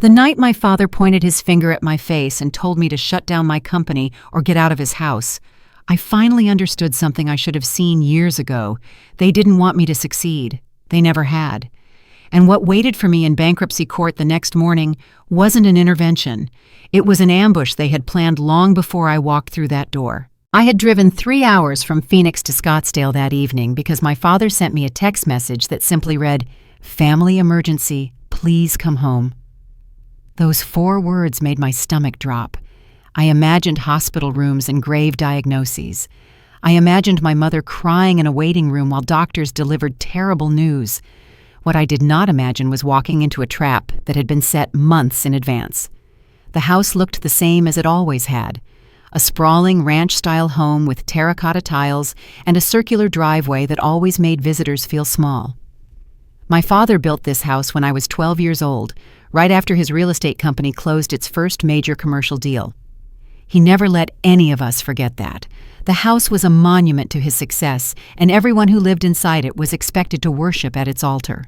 The night my father pointed his finger at my face and told me to shut down my company or get out of his house, I finally understood something I should have seen years ago. They didn't want me to succeed. They never had. And what waited for me in bankruptcy court the next morning wasn't an intervention. It was an ambush they had planned long before I walked through that door. I had driven 3 hours from Phoenix to Scottsdale that evening because my father sent me a text message that simply read, "Family emergency, please come home." Those 4 words made my stomach drop. I imagined hospital rooms and grave diagnoses. I imagined my mother crying in a waiting room while doctors delivered terrible news. What I did not imagine was walking into a trap that had been set months in advance. The house looked the same as it always had. A sprawling ranch-style home with terracotta tiles and a circular driveway that always made visitors feel small. My father built this house when I was 12 years old, right after his real estate company closed its first major commercial deal. He never let any of us forget that. The house was a monument to his success, and everyone who lived inside it was expected to worship at its altar.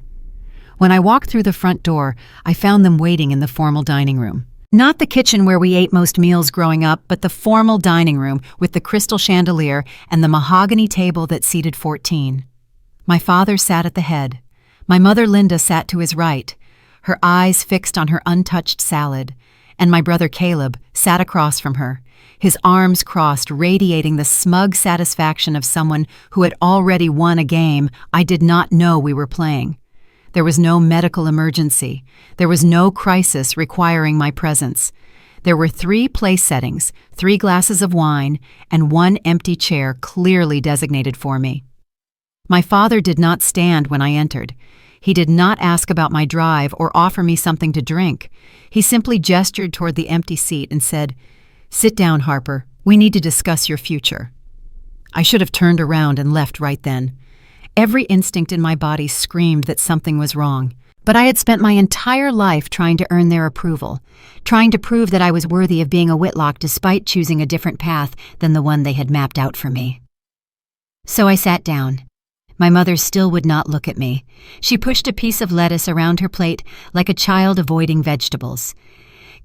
When I walked through the front door, I found them waiting in the formal dining room. Not the kitchen where we ate most meals growing up, but the formal dining room with the crystal chandelier and the mahogany table that seated 14. My father sat at the head. My mother Linda sat to his right, her eyes fixed on her untouched salad, and my brother Caleb sat across from her, his arms crossed, radiating the smug satisfaction of someone who had already won a game I did not know we were playing. There was no medical emergency. There was no crisis requiring my presence. There were 3 place settings, 3 glasses of wine, and 1 empty chair clearly designated for me. My father did not stand when I entered. He did not ask about my drive or offer me something to drink. He simply gestured toward the empty seat and said, "Sit down, Harper. We need to discuss your future." I should have turned around and left right then. Every instinct in my body screamed that something was wrong. But I had spent my entire life trying to earn their approval, trying to prove that I was worthy of being a Whitlock despite choosing a different path than the one they had mapped out for me. So I sat down. My mother still would not look at me. She pushed a piece of lettuce around her plate like a child avoiding vegetables.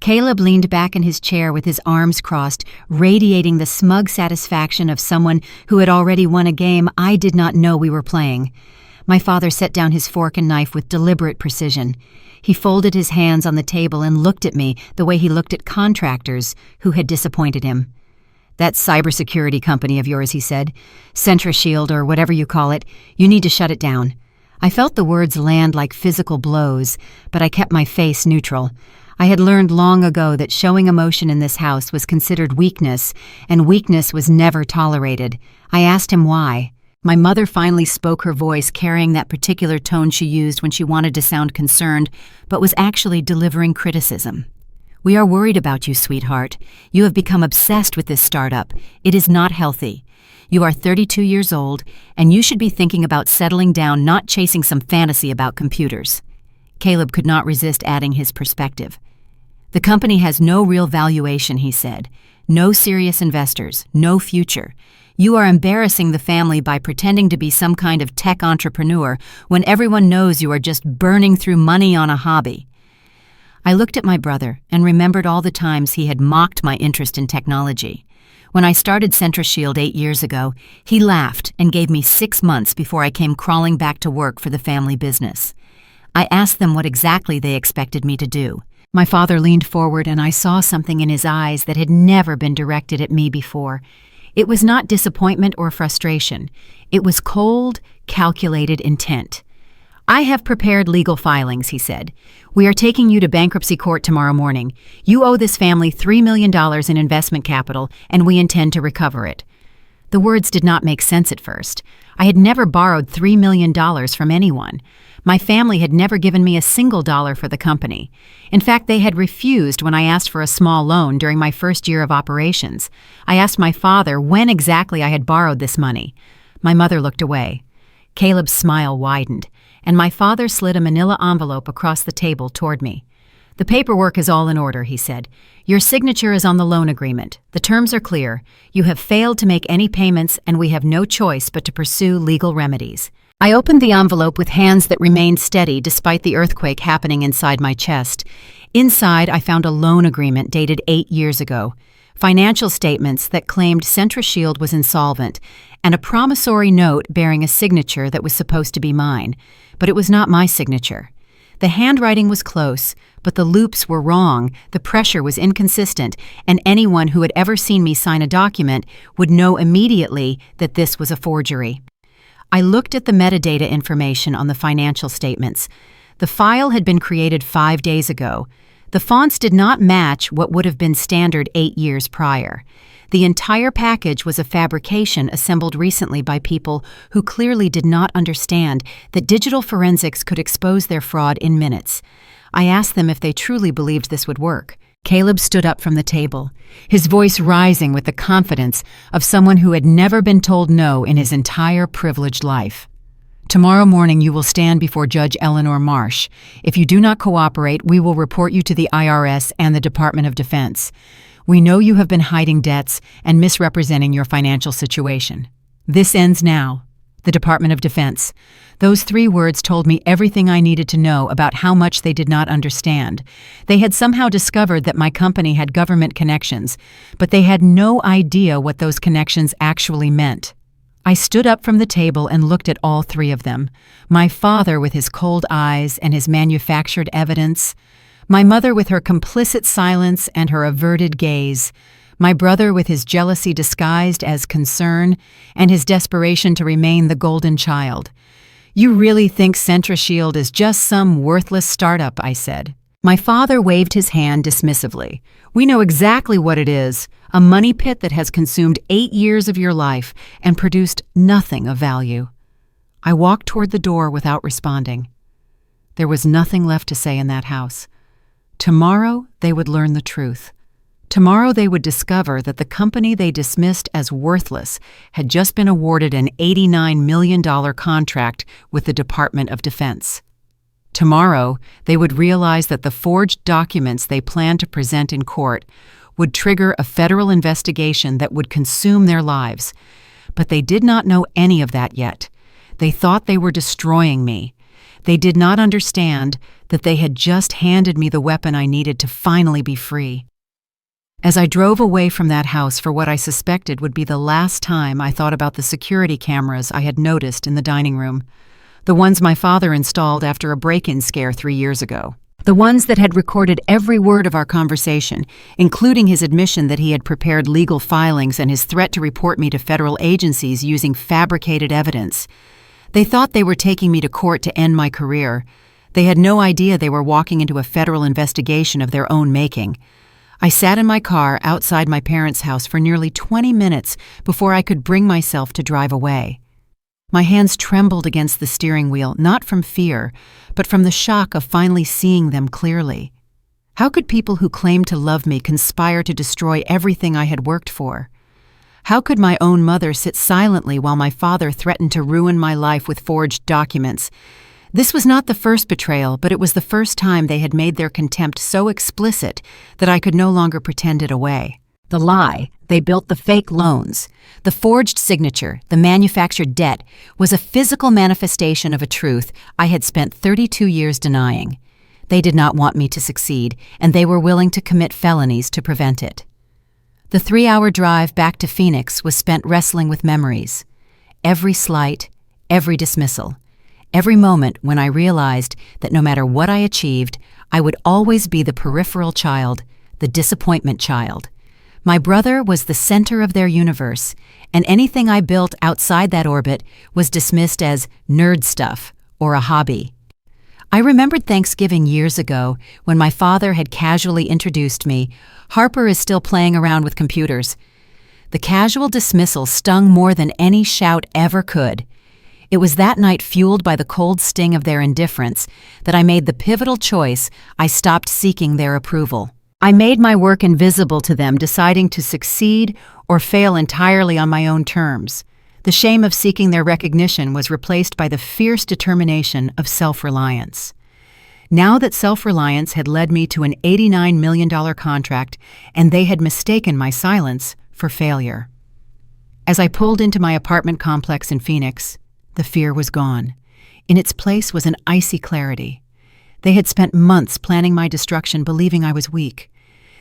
Caleb leaned back in his chair with his arms crossed, radiating the smug satisfaction of someone who had already won a game I did not know we were playing. My father set down his fork and knife with deliberate precision. He folded his hands on the table and looked at me the way he looked at contractors who had disappointed him. "That cybersecurity company of yours," he said, "CentraShield or whatever you call it, you need to shut it down." I felt the words land like physical blows, but I kept my face neutral. I had learned long ago that showing emotion in this house was considered weakness, and weakness was never tolerated. I asked him why. My mother finally spoke, her voice carrying that particular tone she used when she wanted to sound concerned, but was actually delivering criticism. "We are worried about you, sweetheart. You have become obsessed with this startup. It is not healthy. You are 32 years old, and you should be thinking about settling down, not chasing some fantasy about computers." Caleb could not resist adding his perspective. "The company has no real valuation," he said. "No serious investors, no future. You are embarrassing the family by pretending to be some kind of tech entrepreneur when everyone knows you are just burning through money on a hobby." I looked at my brother and remembered all the times he had mocked my interest in technology. When I started CentraShield 8 years ago, he laughed and gave me 6 months before I came crawling back to work for the family business. I asked them what exactly they expected me to do. My father leaned forward and I saw something in his eyes that had never been directed at me before. It was not disappointment or frustration. It was cold, calculated intent. "I have prepared legal filings," he said. "We are taking you to bankruptcy court tomorrow morning. You owe this family $3 million in investment capital, and we intend to recover it." The words did not make sense at first. I had never borrowed $3 million from anyone. My family had never given me a single dollar for the company. In fact, they had refused when I asked for a small loan during my first year of operations. I asked my father when exactly I had borrowed this money. My mother looked away. Caleb's smile widened, and my father slid a manila envelope across the table toward me. "The paperwork is all in order," he said. "Your signature is on the loan agreement. The terms are clear. You have failed to make any payments, and we have no choice but to pursue legal remedies." I opened the envelope with hands that remained steady despite the earthquake happening inside my chest. Inside, I found a loan agreement dated 8 years ago, financial statements that claimed CentraShield was insolvent, and a promissory note bearing a signature that was supposed to be mine, but it was not my signature. The handwriting was close, but the loops were wrong, the pressure was inconsistent, and anyone who had ever seen me sign a document would know immediately that this was a forgery. I looked at the metadata information on the financial statements. The file had been created 5 days ago. The fonts did not match what would have been standard 8 years prior. The entire package was a fabrication assembled recently by people who clearly did not understand that digital forensics could expose their fraud in minutes. I asked them if they truly believed this would work. Caleb stood up from the table, his voice rising with the confidence of someone who had never been told no in his entire privileged life. Tomorrow morning you will stand before Judge Eleanor Marsh. If you do not cooperate, we will report you to the IRS and the Department of Defense. We know you have been hiding debts and misrepresenting your financial situation. This ends now. The Department of Defense. Those 3 words told me everything I needed to know about how much they did not understand. They had somehow discovered that my company had government connections, but they had no idea what those connections actually meant. I stood up from the table and looked at all 3 of them. My father with his cold eyes and his manufactured evidence. My mother with her complicit silence and her averted gaze. My brother with his jealousy disguised as concern and his desperation to remain the golden child. You really think CentraShield is just some worthless startup, I said. My father waved his hand dismissively. We know exactly what it is, a money pit that has consumed 8 years of your life and produced nothing of value. I walked toward the door without responding. There was nothing left to say in that house. Tomorrow they would learn the truth. Tomorrow they would discover that the company they dismissed as worthless had just been awarded an $89 million contract with the Department of Defense. Tomorrow they would realize that the forged documents they planned to present in court would trigger a federal investigation that would consume their lives. But they did not know any of that yet. They thought they were destroying me. They did not understand that they had just handed me the weapon I needed to finally be free. As I drove away from that house for what I suspected would be the last time, I thought about the security cameras I had noticed in the dining room, the ones my father installed after a break-in scare 3 years ago, the ones that had recorded every word of our conversation, including his admission that he had prepared legal filings and his threat to report me to federal agencies using fabricated evidence. They thought they were taking me to court to end my career. They had no idea they were walking into a federal investigation of their own making. I sat in my car outside my parents' house for nearly 20 minutes before I could bring myself to drive away. My hands trembled against the steering wheel, not from fear, but from the shock of finally seeing them clearly. How could people who claimed to love me conspire to destroy everything I had worked for? How could my own mother sit silently while my father threatened to ruin my life with forged documents? This was not the first betrayal, but it was the first time they had made their contempt so explicit that I could no longer pretend it away. The lie, they built the fake loans. The forged signature, the manufactured debt, was a physical manifestation of a truth I had spent 32 years denying. They did not want me to succeed, and they were willing to commit felonies to prevent it. The 3-hour drive back to Phoenix was spent wrestling with memories. Every slight, every dismissal. Every moment when I realized that no matter what I achieved, I would always be the peripheral child, the disappointment child. My brother was the center of their universe, and anything I built outside that orbit was dismissed as nerd stuff or a hobby. I remembered Thanksgiving years ago when my father had casually introduced me. Harper is still playing around with computers. The casual dismissal stung more than any shout ever could. It was that night, fueled by the cold sting of their indifference, that I made the pivotal choice. I stopped seeking their approval. I made my work invisible to them, deciding to succeed or fail entirely on my own terms. The shame of seeking their recognition was replaced by the fierce determination of self-reliance. Now that self-reliance had led me to an $89 million contract, and they had mistaken my silence for failure. As I pulled into my apartment complex in Phoenix, The fear was gone. In its place was an icy clarity. They had spent months planning my destruction, believing I was weak.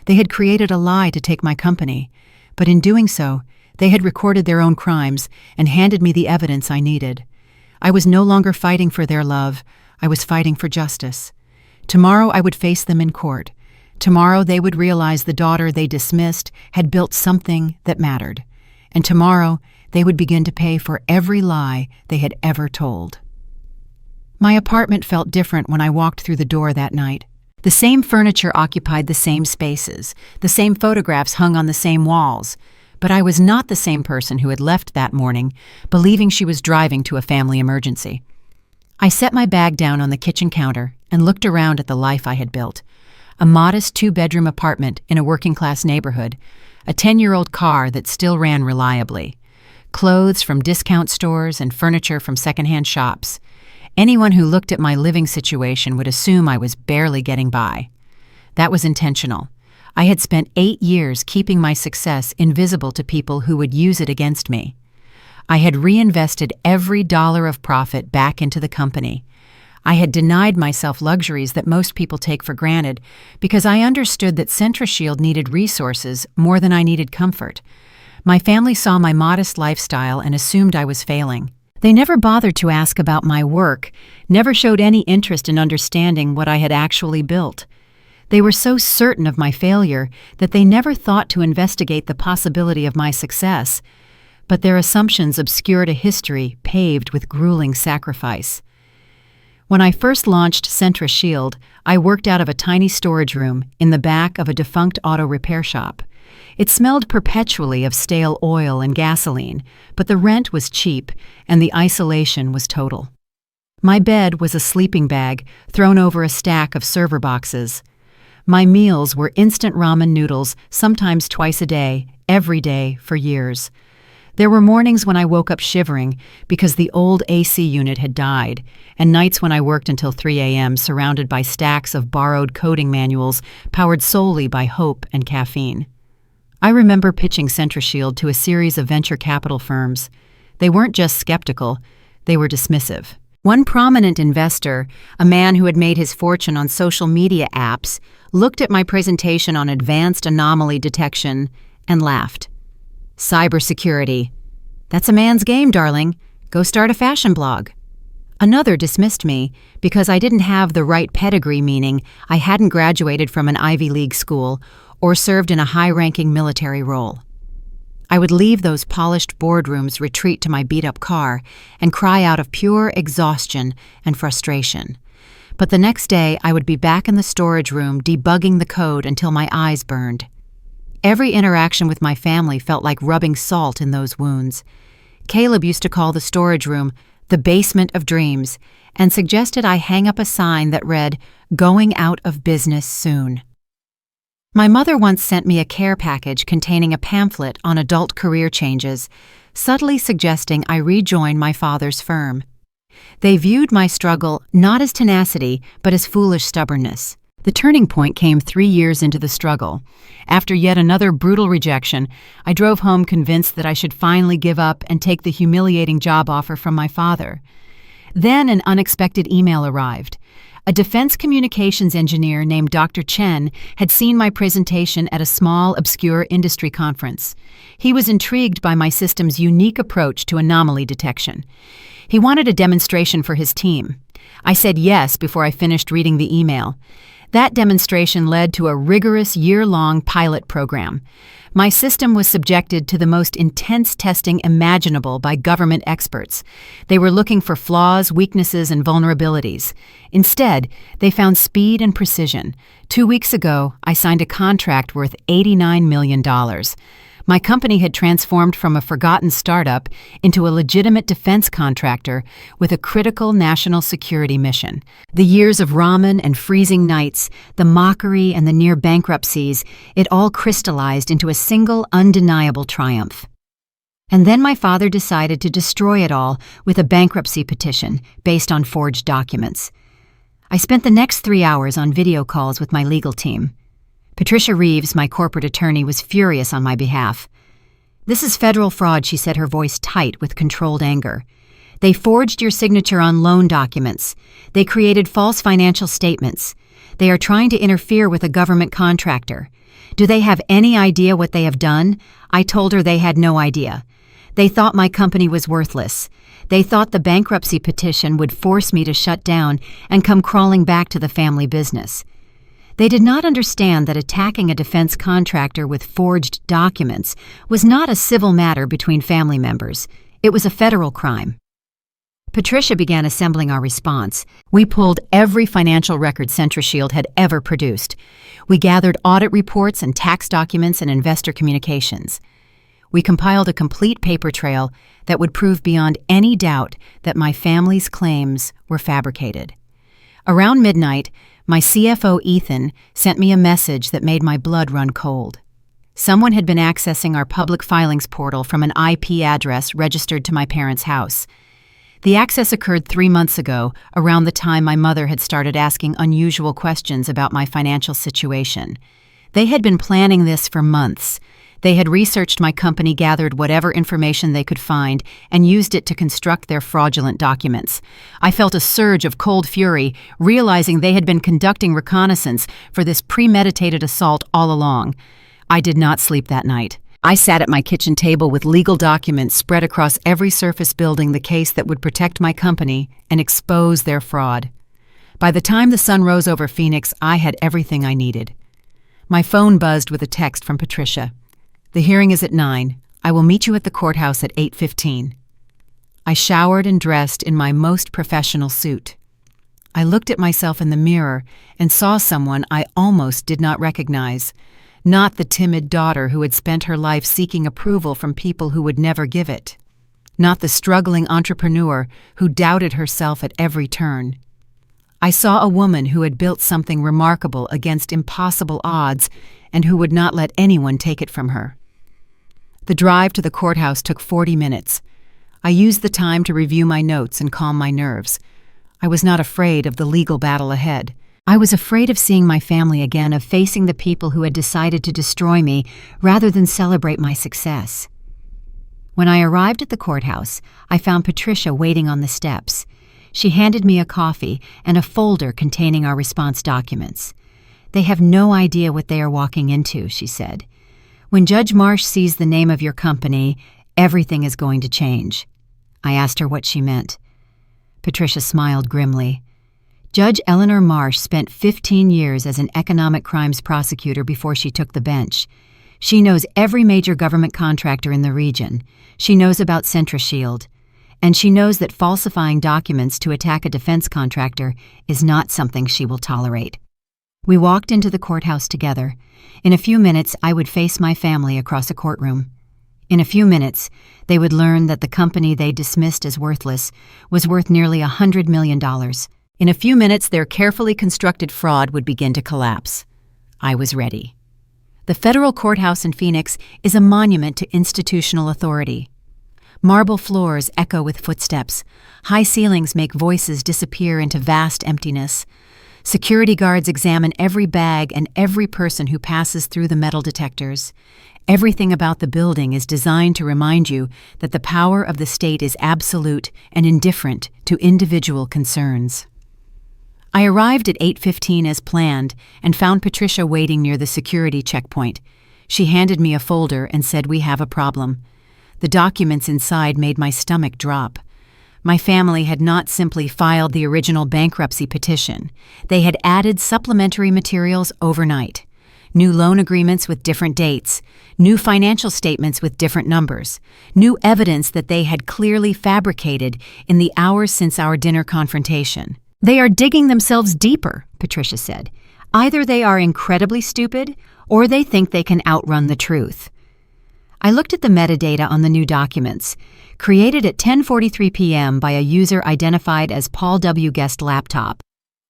They had created a lie to take my company, but in doing so, they had recorded their own crimes and handed me the evidence I needed. I was no longer fighting for their love. I was fighting for justice. Tomorrow I would face them in court. Tomorrow they would realize the daughter they dismissed had built something that mattered. And tomorrow they would begin to pay for every lie they had ever told. My apartment felt different when I walked through the door that night. The same furniture occupied the same spaces. The same photographs hung on the same walls. But I was not the same person who had left that morning, believing she was driving to a family emergency. I set my bag down on the kitchen counter and looked around at the life I had built. A modest 2-bedroom apartment in a working-class neighborhood, a 10-year-old car that still ran reliably, clothes from discount stores and furniture from secondhand shops. Anyone who looked at my living situation would assume I was barely getting by. That was intentional. I had spent 8 years keeping my success invisible to people who would use it against me. I had reinvested every dollar of profit back into the company. I had denied myself luxuries that most people take for granted because I understood that CentraShield needed resources more than I needed comfort. My family saw my modest lifestyle and assumed I was failing. They never bothered to ask about my work, never showed any interest in understanding what I had actually built. They were so certain of my failure that they never thought to investigate the possibility of my success, but their assumptions obscured a history paved with grueling sacrifice. When I first launched CentraShield, I worked out of a tiny storage room in the back of a defunct auto repair shop. It smelled perpetually of stale oil and gasoline, but the rent was cheap and the isolation was total. My bed was a sleeping bag thrown over a stack of server boxes. My meals were instant ramen noodles, sometimes twice a day, every day for years. There were mornings when I woke up shivering because the old AC unit had died, and nights when I worked until 3 a.m. surrounded by stacks of borrowed coding manuals powered solely by hope and caffeine. I remember pitching CentraShield to a series of venture capital firms. They weren't just skeptical, they were dismissive. One prominent investor, a man who had made his fortune on social media apps, looked at my presentation on advanced anomaly detection and laughed. Cybersecurity. That's a man's game, darling. Go start a fashion blog. Another dismissed me because I didn't have the right pedigree, meaning I hadn't graduated from an Ivy League school or served in a high-ranking military role. I would leave those polished boardrooms, retreat to my beat-up car, and cry out of pure exhaustion and frustration. But the next day, I would be back in the storage room debugging the code until my eyes burned. Every interaction with my family felt like rubbing salt in those wounds. Caleb used to call the storage room the basement of dreams and suggested I hang up a sign that read, "Going out of business soon." My mother once sent me a care package containing a pamphlet on adult career changes, subtly suggesting I rejoin my father's firm. They viewed my struggle not as tenacity, but as foolish stubbornness. The turning point came 3 years into the struggle. After yet another brutal rejection, I drove home convinced that I should finally give up and take the humiliating job offer from my father. Then an unexpected email arrived. A defense communications engineer named Dr. Chen had seen my presentation at a small, obscure industry conference. He was intrigued by my system's unique approach to anomaly detection. He wanted a demonstration for his team. I said yes before I finished reading the email. That demonstration led to a rigorous year-long pilot program. My system was subjected to the most intense testing imaginable by government experts. They were looking for flaws, weaknesses, and vulnerabilities. Instead, they found speed and precision. 2 weeks ago, I signed a contract worth $89 million. My company had transformed from a forgotten startup into a legitimate defense contractor with a critical national security mission. The years of ramen and freezing nights, the mockery and the near bankruptcies, it all crystallized into a single undeniable triumph. And then my father decided to destroy it all with a bankruptcy petition based on forged documents. I spent the next 3 hours on video calls with my legal team. Patricia Reeves, my corporate attorney, was furious on my behalf. "This is federal fraud," she said, her voice tight with controlled anger. They forged your signature on loan documents. They created false financial statements. They are trying to interfere with a government contractor. Do they have any idea what they have done? I told her they had no idea. They thought my company was worthless. They thought the bankruptcy petition would force me to shut down and come crawling back to the family business. They did not understand that attacking a defense contractor with forged documents was not a civil matter between family members. It was a federal crime. Patricia began assembling our response. We pulled every financial record CentraShield had ever produced. We gathered audit reports and tax documents and investor communications. We compiled a complete paper trail that would prove beyond any doubt that my family's claims were fabricated. Around midnight, my CFO Ethan sent me a message that made my blood run cold. Someone had been accessing our public filings portal from an IP address registered to my parents' house. The access occurred 3 months ago, around the time my mother had started asking unusual questions about my financial situation. They had been planning this for months. They had researched my company, gathered whatever information they could find, and used it to construct their fraudulent documents. I felt a surge of cold fury, realizing they had been conducting reconnaissance for this premeditated assault all along. I did not sleep that night. I sat at my kitchen table with legal documents spread across every surface building the case that would protect my company and expose their fraud. By the time the sun rose over Phoenix, I had everything I needed. My phone buzzed with a text from Patricia. "The hearing is at 9. I will meet you at the courthouse at 8:15. I showered and dressed in my most professional suit. I looked at myself in the mirror and saw someone I almost did not recognize. Not the timid daughter who had spent her life seeking approval from people who would never give it. Not the struggling entrepreneur who doubted herself at every turn. I saw a woman who had built something remarkable against impossible odds and who would not let anyone take it from her. The drive to the courthouse took 40 minutes. I used the time to review my notes and calm my nerves. I was not afraid of the legal battle ahead. I was afraid of seeing my family again, of facing the people who had decided to destroy me rather than celebrate my success. When I arrived at the courthouse, I found Patricia waiting on the steps. She handed me a coffee and a folder containing our response documents. "They have no idea what they are walking into," she said. "When Judge Marsh sees the name of your company, everything is going to change." I asked her what she meant. Patricia smiled grimly. Judge Eleanor Marsh spent 15 years as an economic crimes prosecutor before she took the bench. She knows every major government contractor in the region. She knows about CentraShield. And she knows that falsifying documents to attack a defense contractor is not something she will tolerate. We walked into the courthouse together. In a few minutes, I would face my family across a courtroom. In a few minutes, they would learn that the company they dismissed as worthless was worth nearly $100 million. In a few minutes, their carefully constructed fraud would begin to collapse. I was ready. The federal courthouse in Phoenix is a monument to institutional authority. Marble floors echo with footsteps. High ceilings make voices disappear into vast emptiness. Security guards examine every bag and every person who passes through the metal detectors. Everything about the building is designed to remind you that the power of the state is absolute and indifferent to individual concerns. I arrived at 8:15 as planned and found Patricia waiting near the security checkpoint. She handed me a folder and said, "We have a problem." The documents inside made my stomach drop. My family had not simply filed the original bankruptcy petition. They had added supplementary materials overnight. New loan agreements with different dates, new financial statements with different numbers, new evidence that they had clearly fabricated in the hours since our dinner confrontation. "They are digging themselves deeper," Patricia said. "Either they are incredibly stupid, or they think they can outrun the truth." I looked at the metadata on the new documents, created at 10:43 p.m. by a user identified as Paul W. Guest laptop,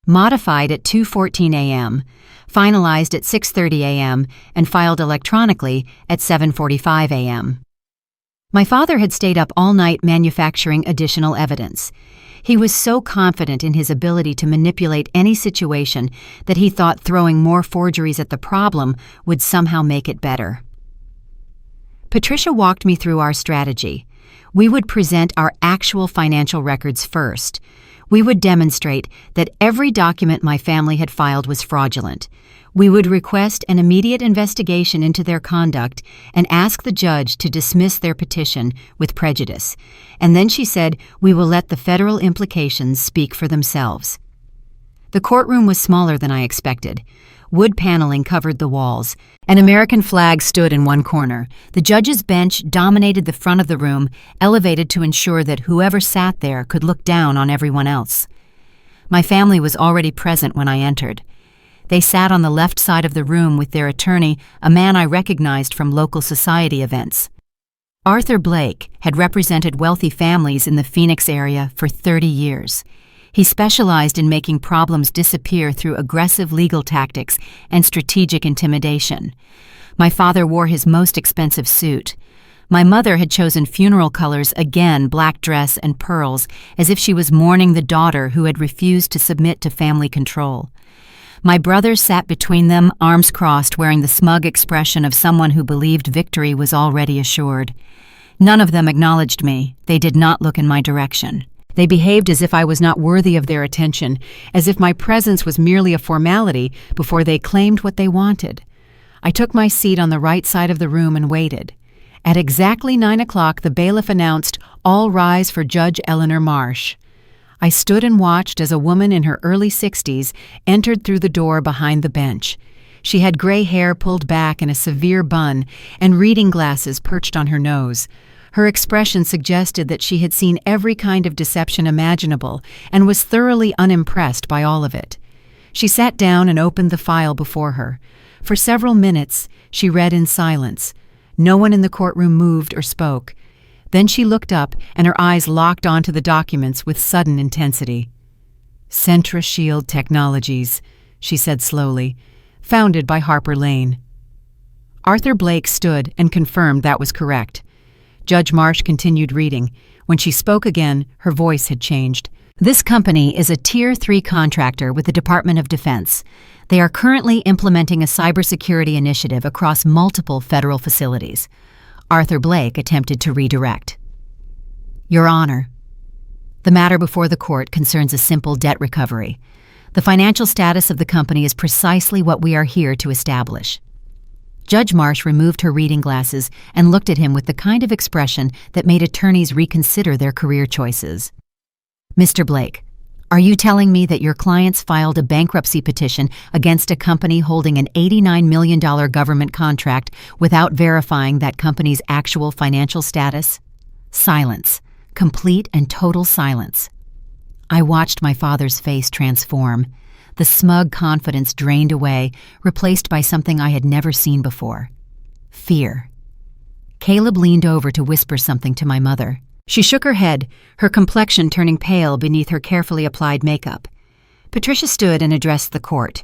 modified at 2:14 a.m., finalized at 6:30 a.m., and filed electronically at 7:45 a.m. My father had stayed up all night manufacturing additional evidence. He was so confident in his ability to manipulate any situation that he thought throwing more forgeries at the problem would somehow make it better. Patricia walked me through our strategy. We would present our actual financial records first. We would demonstrate that every document my family had filed was fraudulent. We would request an immediate investigation into their conduct and ask the judge to dismiss their petition with prejudice. And then she said, we will let the federal implications speak for themselves. The courtroom was smaller than I expected. Wood paneling covered the walls. An American flag stood in one corner. The judge's bench dominated the front of the room, elevated to ensure that whoever sat there could look down on everyone else. My family was already present when I entered. They sat on the left side of the room with their attorney, a man I recognized from local society events. Arthur Blake had represented wealthy families in the Phoenix area for 30 years. He specialized in making problems disappear through aggressive legal tactics and strategic intimidation. My father wore his most expensive suit. My mother had chosen funeral colors, again black dress and pearls, as if she was mourning the daughter who had refused to submit to family control. My brothers sat between them, arms crossed, wearing the smug expression of someone who believed victory was already assured. None of them acknowledged me. They did not look in my direction. They behaved as if I was not worthy of their attention, as if my presence was merely a formality before they claimed what they wanted. I took my seat on the right side of the room and waited. At exactly 9 o'clock, the bailiff announced, "All rise for Judge Eleanor Marsh." I stood and watched as a woman in her early 60s entered through the door behind the bench. She had gray hair pulled back in a severe bun and reading glasses perched on her nose. Her expression suggested that she had seen every kind of deception imaginable and was thoroughly unimpressed by all of it. She sat down and opened the file before her. For several minutes, she read in silence. No one in the courtroom moved or spoke. Then she looked up, and her eyes locked onto the documents with sudden intensity. "CentraShield Technologies," she said slowly, "founded by Harper Lane." Arthur Blake stood and confirmed that was correct. Judge Marsh continued reading. When she spoke again, her voice had changed. "This company is a Tier 3 contractor with the Department of Defense. They are currently implementing a cybersecurity initiative across multiple federal facilities." Arthur Blake attempted to redirect. "Your Honor, the matter before the court concerns a simple debt recovery. The financial status of the company is precisely what we are here to establish." Judge Marsh removed her reading glasses and looked at him with the kind of expression that made attorneys reconsider their career choices. "Mr. Blake, are you telling me that your clients filed a bankruptcy petition against a company holding an $89 million government contract without verifying that company's actual financial status?" Silence. Complete and total silence. I watched my father's face transform. The smug confidence drained away, replaced by something I had never seen before. Fear. Caleb leaned over to whisper something to my mother. She shook her head, her complexion turning pale beneath her carefully applied makeup. Patricia stood and addressed the court.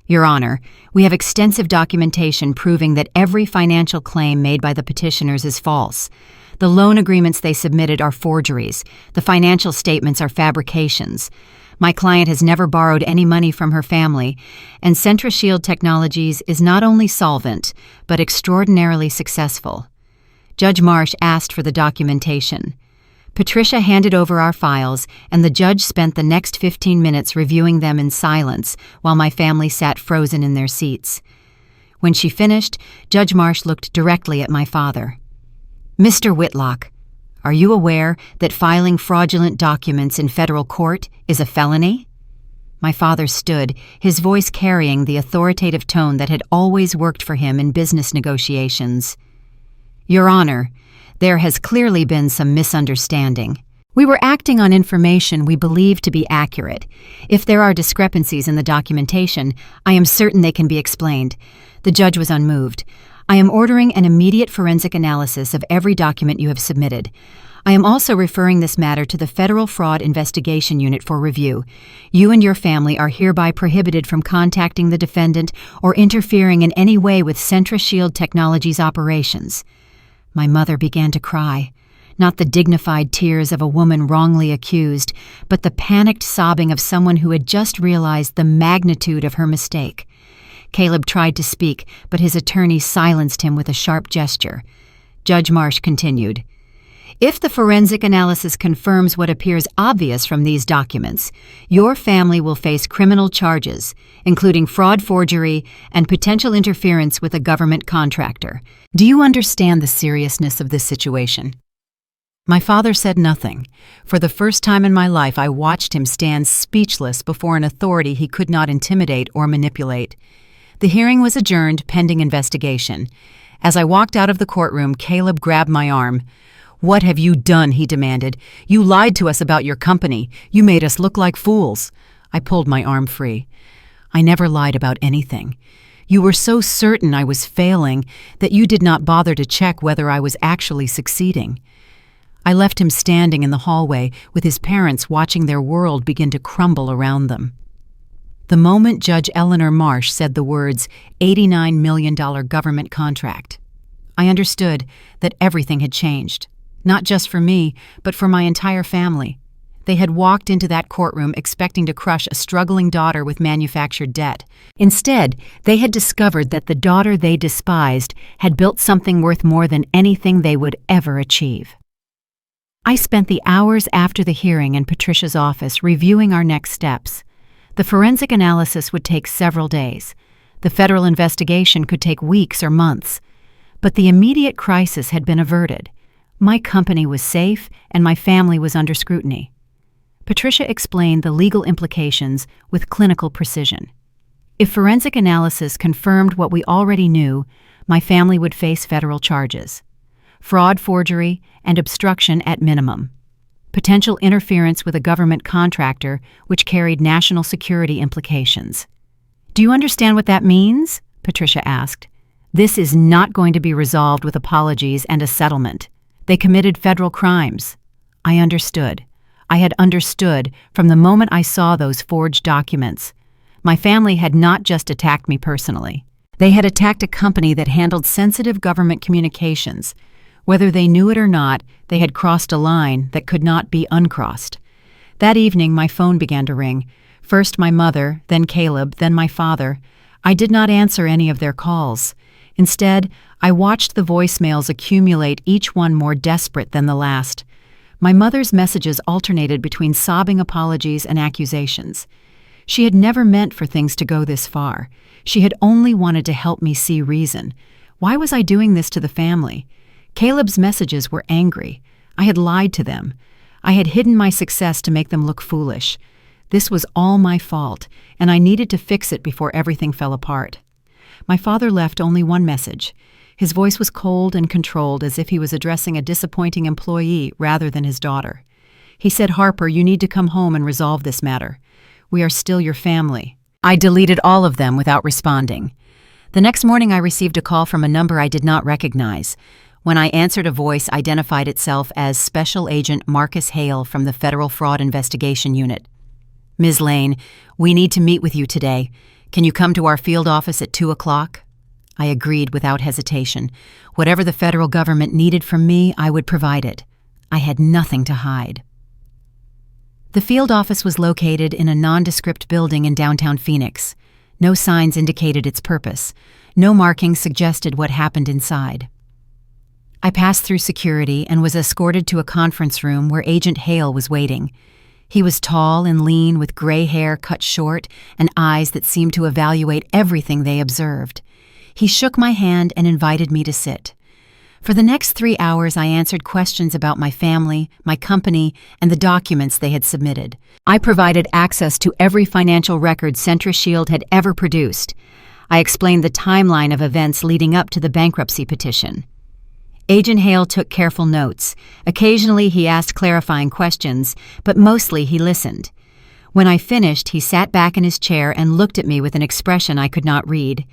"Your Honor, we have extensive documentation proving that every financial claim made by the petitioners is false. The loan agreements they submitted are forgeries. The financial statements are fabrications. My client has never borrowed any money from her family, and CentraShield Technologies is not only solvent, but extraordinarily successful." Judge Marsh asked for the documentation. Patricia handed over our files, and the judge spent the next 15 minutes reviewing them in silence while my family sat frozen in their seats. When she finished, Judge Marsh looked directly at my father. "Mr. Whitlock, are you aware that filing fraudulent documents in federal court is a felony?" My father stood, his voice carrying the authoritative tone that had always worked for him in business negotiations. "Your Honor, there has clearly been some misunderstanding. We were acting on information we believe to be accurate. If there are discrepancies in the documentation, I am certain they can be explained." The judge was unmoved. "I am ordering an immediate forensic analysis of every document you have submitted. I am also referring this matter to the Federal Fraud Investigation Unit for review. You and your family are hereby prohibited from contacting the defendant or interfering in any way with CentraShield Technologies operations." My mother began to cry. Not the dignified tears of a woman wrongly accused, but the panicked sobbing of someone who had just realized the magnitude of her mistake. Caleb tried to speak, but his attorney silenced him with a sharp gesture. Judge Marsh continued, If the forensic analysis confirms what appears obvious from these documents, your family will face criminal charges, including fraud, forgery, and potential interference with a government contractor. Do you understand the seriousness of this situation?" My father said nothing. For the first time in my life, I watched him stand speechless before an authority he could not intimidate or manipulate. The hearing was adjourned pending investigation. As I walked out of the courtroom, Caleb grabbed my arm. "What have you done?" he demanded. "You lied to us about your company. You made us look like fools." I pulled my arm free. "I never lied about anything. You were so certain I was failing that you did not bother to check whether I was actually succeeding." I left him standing in the hallway with his parents watching their world begin to crumble around them. The moment Judge Eleanor Marsh said the words $89 million government contract, I understood that everything had changed. Not just for me, but for my entire family. They had walked into that courtroom expecting to crush a struggling daughter with manufactured debt. Instead, they had discovered that the daughter they despised had built something worth more than anything they would ever achieve. I spent the hours after the hearing in Patricia's office reviewing our next steps. The forensic analysis would take several days. The federal investigation could take weeks or months. But the immediate crisis had been averted. My company was safe, and my family was under scrutiny. Patricia explained the legal implications with clinical precision. If forensic analysis confirmed what we already knew, my family would face federal charges: fraud, forgery, and obstruction at minimum; potential interference with a government contractor, which carried national security implications. "Do you understand what that means?" Patricia asked. "This is not going to be resolved with apologies and a settlement. They committed federal crimes." I understood. I had understood from the moment I saw those forged documents. My family had not just attacked me personally. They had attacked a company that handled sensitive government communications. Whether they knew it or not, they had crossed a line that could not be uncrossed. That evening, my phone began to ring. First my mother, then Caleb, then my father. I did not answer any of their calls. Instead, I watched the voicemails accumulate, each one more desperate than the last. My mother's messages alternated between sobbing apologies and accusations. She had never meant for things to go this far. She had only wanted to help me see reason. Why was I doing this to the family? Caleb's messages were angry. I had lied to them. I had hidden my success to make them look foolish. This was all my fault, and I needed to fix it before everything fell apart. My father left only one message. His voice was cold and controlled, as if he was addressing a disappointing employee rather than his daughter. He said, "Harper, you need to come home and resolve this matter. We are still your family." I deleted all of them without responding. The next morning I received a call from a number I did not recognize. When I answered, a voice identified itself as Special Agent Marcus Hale from the Federal Fraud Investigation Unit. "Ms. Lane, we need to meet with you today. Can you come to our field office at 2 o'clock? I agreed without hesitation. Whatever the federal government needed from me, I would provide it. I had nothing to hide. The field office was located in a nondescript building in downtown Phoenix. No signs indicated its purpose. No markings suggested what happened inside. I passed through security and was escorted to a conference room where Agent Hale was waiting. He was tall and lean, with gray hair cut short and eyes that seemed to evaluate everything they observed. He shook my hand and invited me to sit. For the next 3 hours, I answered questions about my family, my company, and the documents they had submitted. I provided access to every financial record CentraShield had ever produced. I explained the timeline of events leading up to the bankruptcy petition. Agent Hale took careful notes. Occasionally, he asked clarifying questions, but mostly he listened. When I finished, he sat back in his chair and looked at me with an expression I could not read.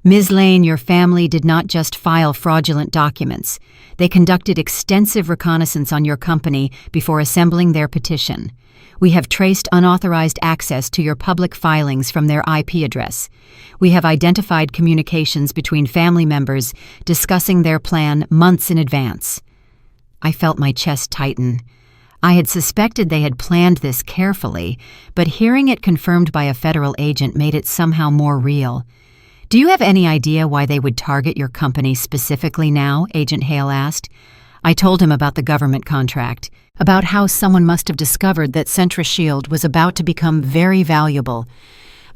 "Ms. Lane, your family did not just file fraudulent documents. They conducted extensive reconnaissance on your company before assembling their petition. We have traced unauthorized access to your public filings from their IP address. We have identified communications between family members discussing their plan months in advance." I felt my chest tighten. I had suspected they had planned this carefully, but hearing it confirmed by a federal agent made it somehow more real. "Do you have any idea why they would target your company specifically now?" Agent Hale asked. I told him about the government contract, about how someone must have discovered that CentraShield was about to become very valuable,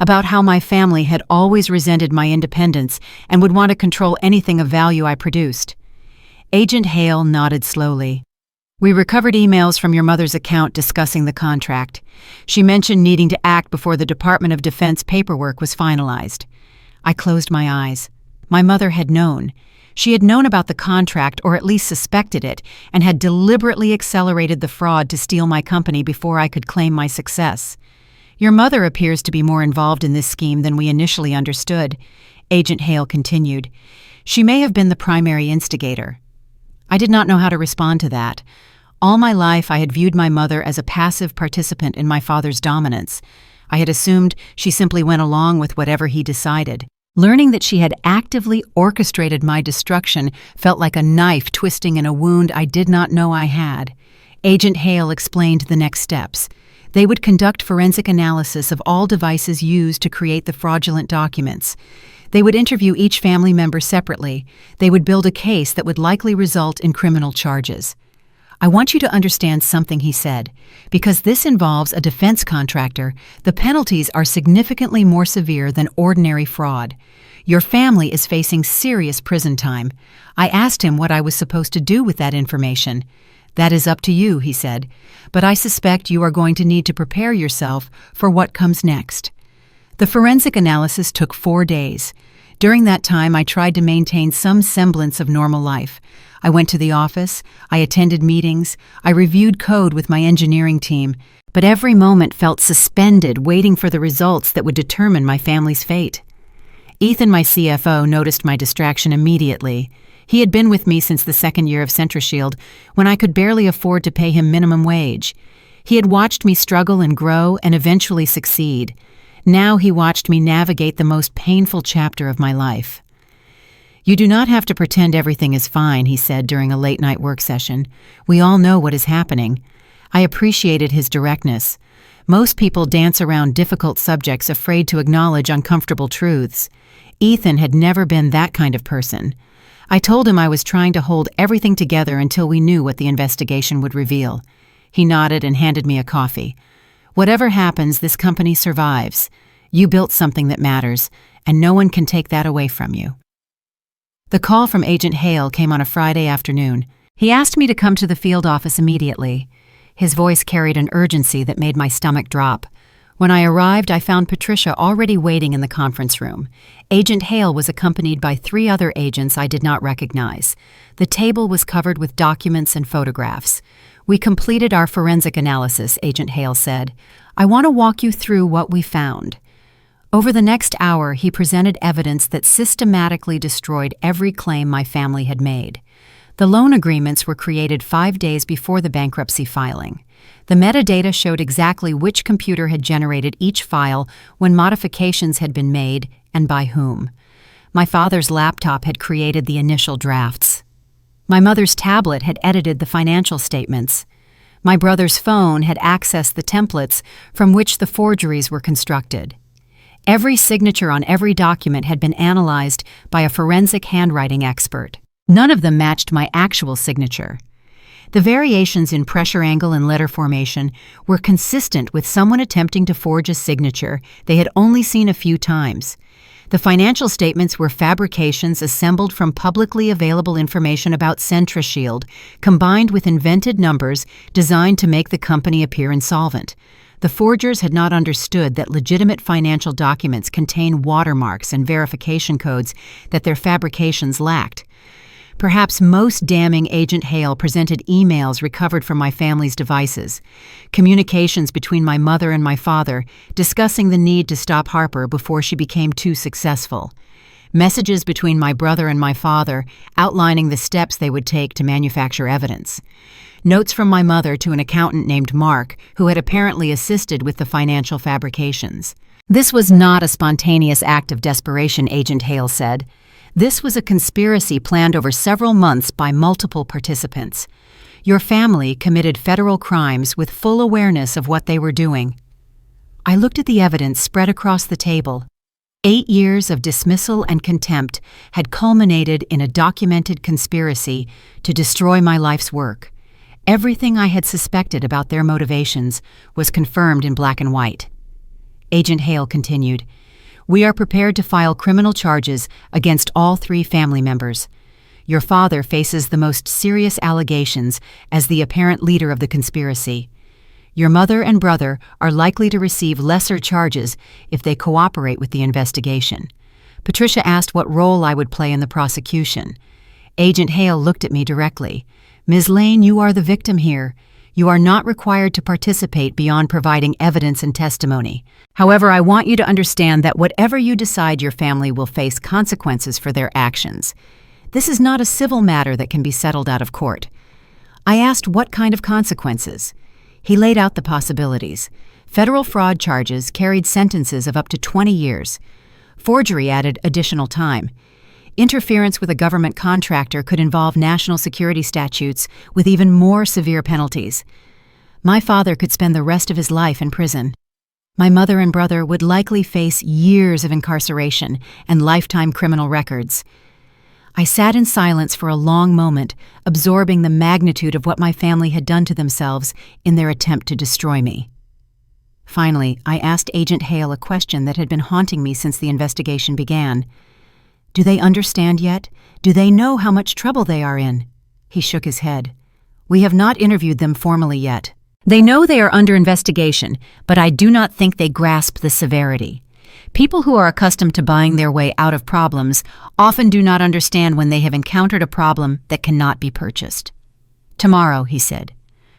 about how my family had always resented my independence and would want to control anything of value I produced. Agent Hale nodded slowly. We recovered emails from your mother's account discussing the contract. She mentioned needing to act before the Department of Defense paperwork was finalized. I closed my eyes. My mother had known. She had known about the contract, or at least suspected it, and had deliberately accelerated the fraud to steal my company before I could claim my success. Your mother appears to be more involved in this scheme than we initially understood, Agent Hale continued. She may have been the primary instigator. I did not know how to respond to that. All my life I had viewed my mother as a passive participant in my father's dominance. I had assumed she simply went along with whatever he decided. Learning that she had actively orchestrated my destruction felt like a knife twisting in a wound I did not know I had. Agent Hale explained the next steps. They would conduct forensic analysis of all devices used to create the fraudulent documents. They would interview each family member separately. They would build a case that would likely result in criminal charges. I want you to understand something, he said. Because this involves a defense contractor, the penalties are significantly more severe than ordinary fraud. Your family is facing serious prison time. I asked him what I was supposed to do with that information. That is up to you, he said, but I suspect you are going to need to prepare yourself for what comes next. The forensic analysis took 4 days. During that time, I tried to maintain some semblance of normal life. I went to the office, I attended meetings, I reviewed code with my engineering team, but every moment felt suspended, waiting for the results that would determine my family's fate. Ethan, my CFO, noticed my distraction immediately. He had been with me since the second year of CentraShield, when I could barely afford to pay him minimum wage. He had watched me struggle and grow and eventually succeed. Now he watched me navigate the most painful chapter of my life. You do not have to pretend everything is fine, he said during a late-night work session. We all know what is happening. I appreciated his directness. Most people dance around difficult subjects afraid to acknowledge uncomfortable truths. Ethan had never been that kind of person. I told him I was trying to hold everything together until we knew what the investigation would reveal. He nodded and handed me a coffee. Whatever happens, this company survives. You built something that matters, and no one can take that away from you. The call from Agent Hale came on a Friday afternoon. He asked me to come to the field office immediately. His voice carried an urgency that made my stomach drop. When I arrived, I found Patricia already waiting in the conference room. Agent Hale was accompanied by 3 other agents I did not recognize. The table was covered with documents and photographs. We completed our forensic analysis, Agent Hale said. I want to walk you through what we found. Over the next hour, he presented evidence that systematically destroyed every claim my family had made. The loan agreements were created 5 days before the bankruptcy filing. The metadata showed exactly which computer had generated each file when modifications had been made and by whom. My father's laptop had created the initial drafts. My mother's tablet had edited the financial statements. My brother's phone had accessed the templates from which the forgeries were constructed. Every signature on every document had been analyzed by a forensic handwriting expert. None of them matched my actual signature. The variations in pressure angle and letter formation were consistent with someone attempting to forge a signature they had only seen a few times. The financial statements were fabrications assembled from publicly available information about CentraShield, combined with invented numbers designed to make the company appear insolvent. The forgers had not understood that legitimate financial documents contain watermarks and verification codes that their fabrications lacked. Perhaps most damning, Agent Hale presented emails recovered from my family's devices, communications between my mother and my father discussing the need to stop Harper before she became too successful, messages between my brother and my father outlining the steps they would take to manufacture evidence, notes from my mother to an accountant named Mark who had apparently assisted with the financial fabrications. This was not a spontaneous act of desperation, Agent Hale said. This was a conspiracy planned over several months by multiple participants. Your family committed federal crimes with full awareness of what they were doing. I looked at the evidence spread across the table. 8 years of dismissal and contempt had culminated in a documented conspiracy to destroy my life's work. Everything I had suspected about their motivations was confirmed in black and white. Agent Hale continued, "We are prepared to file criminal charges against all 3 family members. Your father faces the most serious allegations as the apparent leader of the conspiracy. Your mother and brother are likely to receive lesser charges if they cooperate with the investigation." Patricia asked what role I would play in the prosecution. Agent Hale looked at me directly. "Ms. Lane, you are the victim here. You are not required to participate beyond providing evidence and testimony. However, I want you to understand that whatever you decide, your family will face consequences for their actions. This is not a civil matter that can be settled out of court." I asked what kind of consequences. He laid out the possibilities. Federal fraud charges carried sentences of up to 20 years. Forgery added additional time. Interference with a government contractor could involve national security statutes with even more severe penalties. My father could spend the rest of his life in prison. My mother and brother would likely face years of incarceration and lifetime criminal records. I sat in silence for a long moment, absorbing the magnitude of what my family had done to themselves in their attempt to destroy me. Finally, I asked Agent Hale a question that had been haunting me since the investigation began. "Do they understand yet? Do they know how much trouble they are in?" He shook his head. "We have not interviewed them formally yet. They know they are under investigation, but I do not think they grasp the severity. People who are accustomed to buying their way out of problems often do not understand when they have encountered a problem that cannot be purchased." "Tomorrow," he said.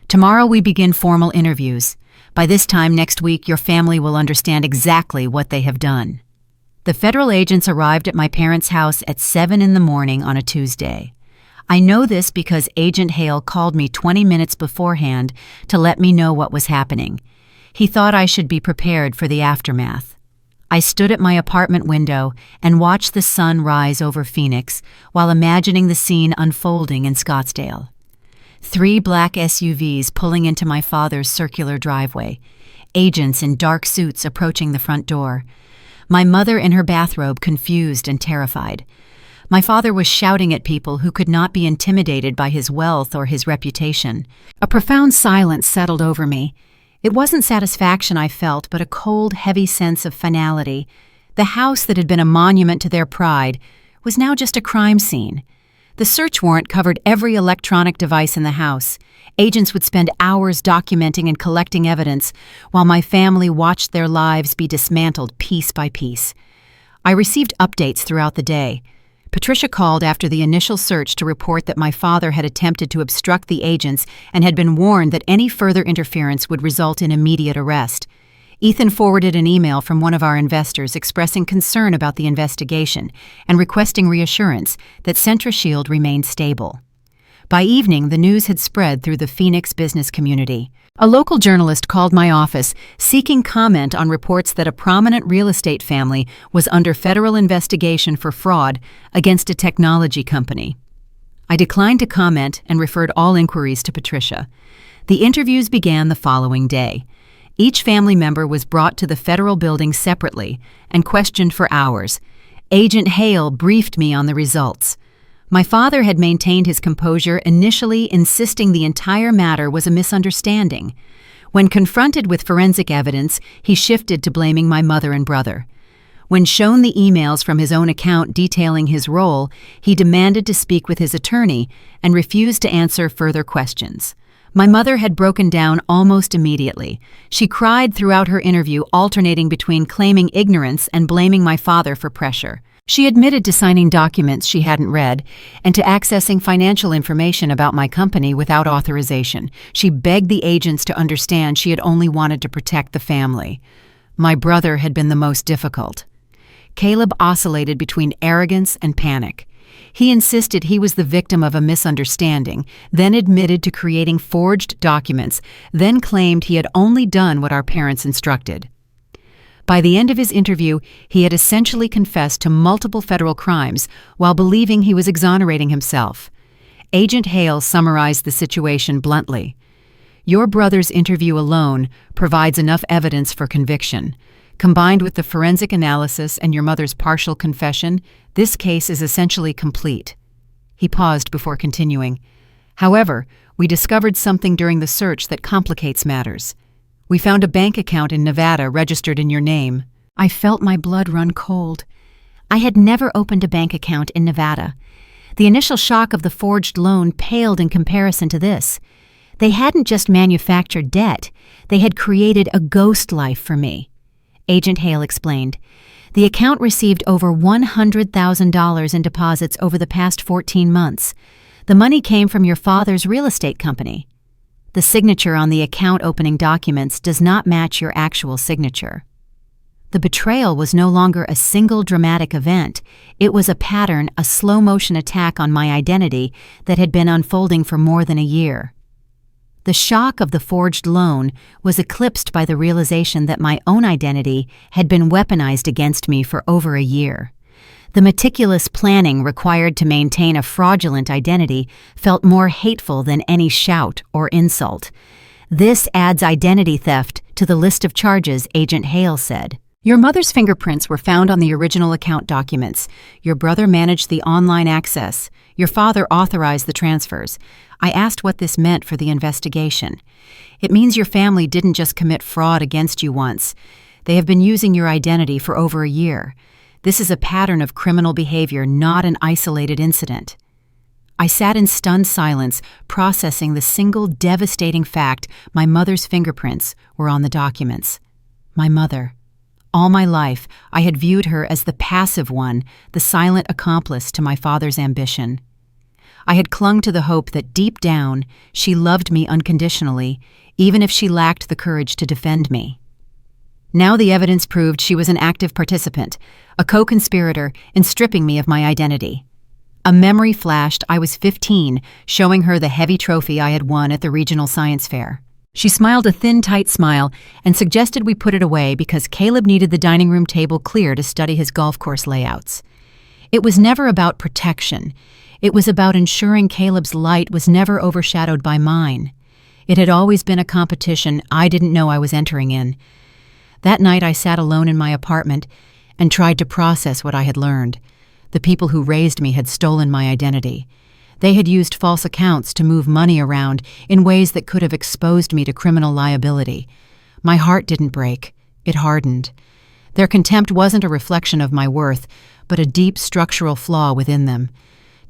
"Tomorrow we begin formal interviews. By this time next week, your family will understand exactly what they have done." The federal agents arrived at my parents' house at 7 in the morning on a Tuesday. I know this because Agent Hale called me 20 minutes beforehand to let me know what was happening. He thought I should be prepared for the aftermath. I stood at my apartment window and watched the sun rise over Phoenix while imagining the scene unfolding in Scottsdale. 3 black SUVs pulling into my father's circular driveway, agents in dark suits approaching the front door. My mother in her bathrobe, confused and terrified. My father was shouting at people who could not be intimidated by his wealth or his reputation. A profound silence settled over me. It wasn't satisfaction I felt, but a cold, heavy sense of finality. The house that had been a monument to their pride was now just a crime scene. The search warrant covered every electronic device in the house. Agents would spend hours documenting and collecting evidence, while my family watched their lives be dismantled piece by piece. I received updates throughout the day. Patricia called after the initial search to report that my father had attempted to obstruct the agents and had been warned that any further interference would result in immediate arrest. Ethan forwarded an email from one of our investors expressing concern about the investigation and requesting reassurance that CentraShield remained stable. By evening, the news had spread through the Phoenix business community. A local journalist called my office seeking comment on reports that a prominent real estate family was under federal investigation for fraud against a technology company. I declined to comment and referred all inquiries to Patricia. The interviews began the following day. Each family member was brought to the federal building separately and questioned for hours. Agent Hale briefed me on the results. My father had maintained his composure, initially insisting the entire matter was a misunderstanding. When confronted with forensic evidence, he shifted to blaming my mother and brother. When shown the emails from his own account detailing his role, he demanded to speak with his attorney and refused to answer further questions. My mother had broken down almost immediately. She cried throughout her interview, alternating between claiming ignorance and blaming my father for pressure. She admitted to signing documents she hadn't read and to accessing financial information about my company without authorization. She begged the agents to understand she had only wanted to protect the family. My brother had been the most difficult. Caleb oscillated between arrogance and panic. He insisted he was the victim of a misunderstanding, then admitted to creating forged documents, then claimed he had only done what our parents instructed. By the end of his interview, he had essentially confessed to multiple federal crimes while believing he was exonerating himself. Agent Hale summarized the situation bluntly. "Your brother's interview alone provides enough evidence for conviction. Combined with the forensic analysis and your mother's partial confession, this case is essentially complete." He paused before continuing. "However, we discovered something during the search that complicates matters. We found a bank account in Nevada registered in your name." I felt my blood run cold. I had never opened a bank account in Nevada. The initial shock of the forged loan paled in comparison to this. They hadn't just manufactured debt, they had created a ghost life for me. Agent Hale explained. The account received over $100,000 in deposits over the past 14 months. The money came from your father's real estate company. The signature on the account opening documents does not match your actual signature. The betrayal was no longer a single dramatic event. It was a pattern, a slow-motion attack on my identity that had been unfolding for more than a year. The shock of the forged loan was eclipsed by the realization that my own identity had been weaponized against me for over a year. The meticulous planning required to maintain a fraudulent identity felt more hateful than any shout or insult. This adds identity theft to the list of charges, Agent Hale said. Your mother's fingerprints were found on the original account documents. Your brother managed the online access. Your father authorized the transfers. I asked what this meant for the investigation. It means your family didn't just commit fraud against you once. They have been using your identity for over a year. This is a pattern of criminal behavior, not an isolated incident. I sat in stunned silence, processing the single devastating fact my mother's fingerprints were on the documents. My mother. All my life, I had viewed her as the passive one, the silent accomplice to my father's ambition. I had clung to the hope that deep down, she loved me unconditionally, even if she lacked the courage to defend me. Now the evidence proved she was an active participant, a co-conspirator in stripping me of my identity. A memory flashed. I was 15, showing her the heavy trophy I had won at the regional science fair. She smiled a thin, tight smile and suggested we put it away because Caleb needed the dining room table clear to study his golf course layouts. It was never about protection. It was about ensuring Caleb's light was never overshadowed by mine. It had always been a competition I didn't know I was entering in. That night I sat alone in my apartment and tried to process what I had learned. The people who raised me had stolen my identity. They had used false accounts to move money around in ways that could have exposed me to criminal liability. My heart didn't break. It hardened. Their contempt wasn't a reflection of my worth, but a deep structural flaw within them.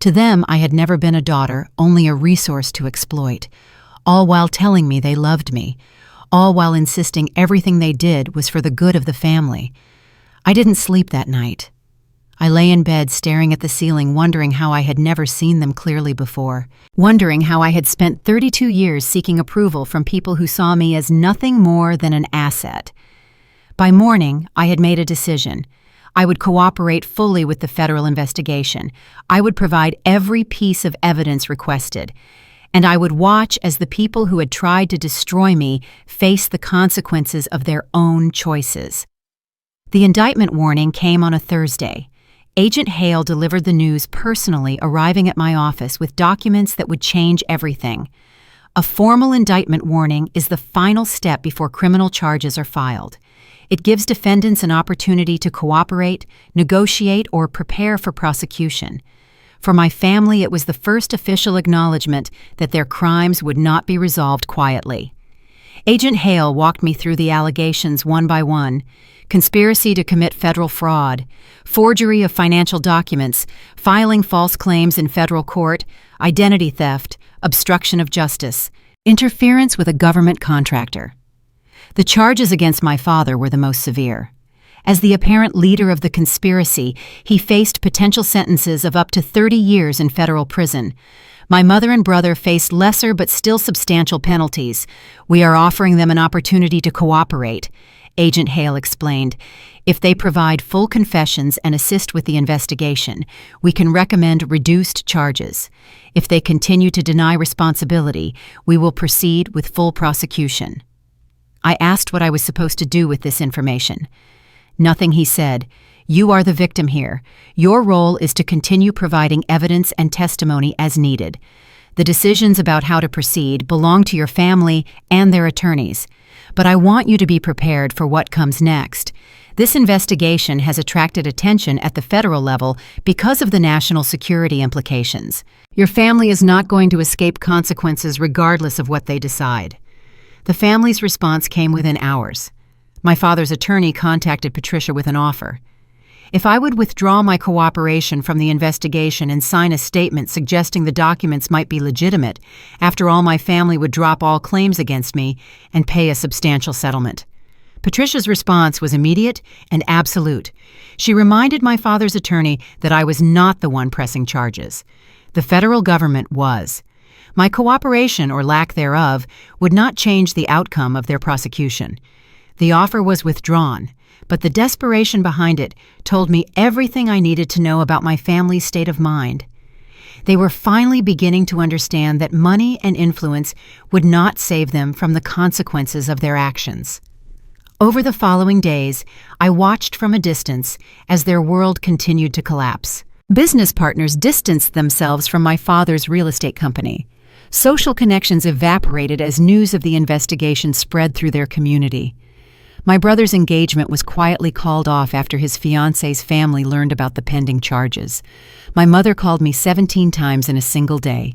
To them, I had never been a daughter, only a resource to exploit, all while telling me they loved me, all while insisting everything they did was for the good of the family. I didn't sleep that night. I lay in bed staring at the ceiling, wondering how I had never seen them clearly before, wondering how I had spent 32 years seeking approval from people who saw me as nothing more than an asset. By morning, I had made a decision. I would cooperate fully with the federal investigation. I would provide every piece of evidence requested. And I would watch as the people who had tried to destroy me faced the consequences of their own choices. The indictment warning came on a Thursday. Agent Hale delivered the news personally, arriving at my office with documents that would change everything. A formal indictment warning is the final step before criminal charges are filed. It gives defendants an opportunity to cooperate, negotiate, or prepare for prosecution. For my family, it was the first official acknowledgement that their crimes would not be resolved quietly. Agent Hale walked me through the allegations one by one: conspiracy to commit federal fraud, forgery of financial documents, filing false claims in federal court, identity theft, obstruction of justice, interference with a government contractor. The charges against my father were the most severe. As the apparent leader of the conspiracy, he faced potential sentences of up to 30 years in federal prison. My mother and brother faced lesser but still substantial penalties. We are offering them an opportunity to cooperate, Agent Hale explained. If they provide full confessions and assist with the investigation, we can recommend reduced charges. If they continue to deny responsibility, we will proceed with full prosecution. I asked what I was supposed to do with this information. Nothing, he said. You are the victim here. Your role is to continue providing evidence and testimony as needed. The decisions about how to proceed belong to your family and their attorneys, but I want you to be prepared for what comes next. This investigation has attracted attention at the federal level because of the national security implications. Your family is not going to escape consequences regardless of what they decide. The family's response came within hours. My father's attorney contacted Patricia with an offer. If I would withdraw my cooperation from the investigation and sign a statement suggesting the documents might be legitimate, after all, my family would drop all claims against me and pay a substantial settlement. Patricia's response was immediate and absolute. She reminded my father's attorney that I was not the one pressing charges. The federal government was. My cooperation, or lack thereof, would not change the outcome of their prosecution. The offer was withdrawn, but the desperation behind it told me everything I needed to know about my family's state of mind. They were finally beginning to understand that money and influence would not save them from the consequences of their actions. Over the following days, I watched from a distance as their world continued to collapse. Business partners distanced themselves from my father's real estate company. Social connections evaporated as news of the investigation spread through their community. My brother's engagement was quietly called off after his fiancé's family learned about the pending charges. My mother called me 17 times in a single day.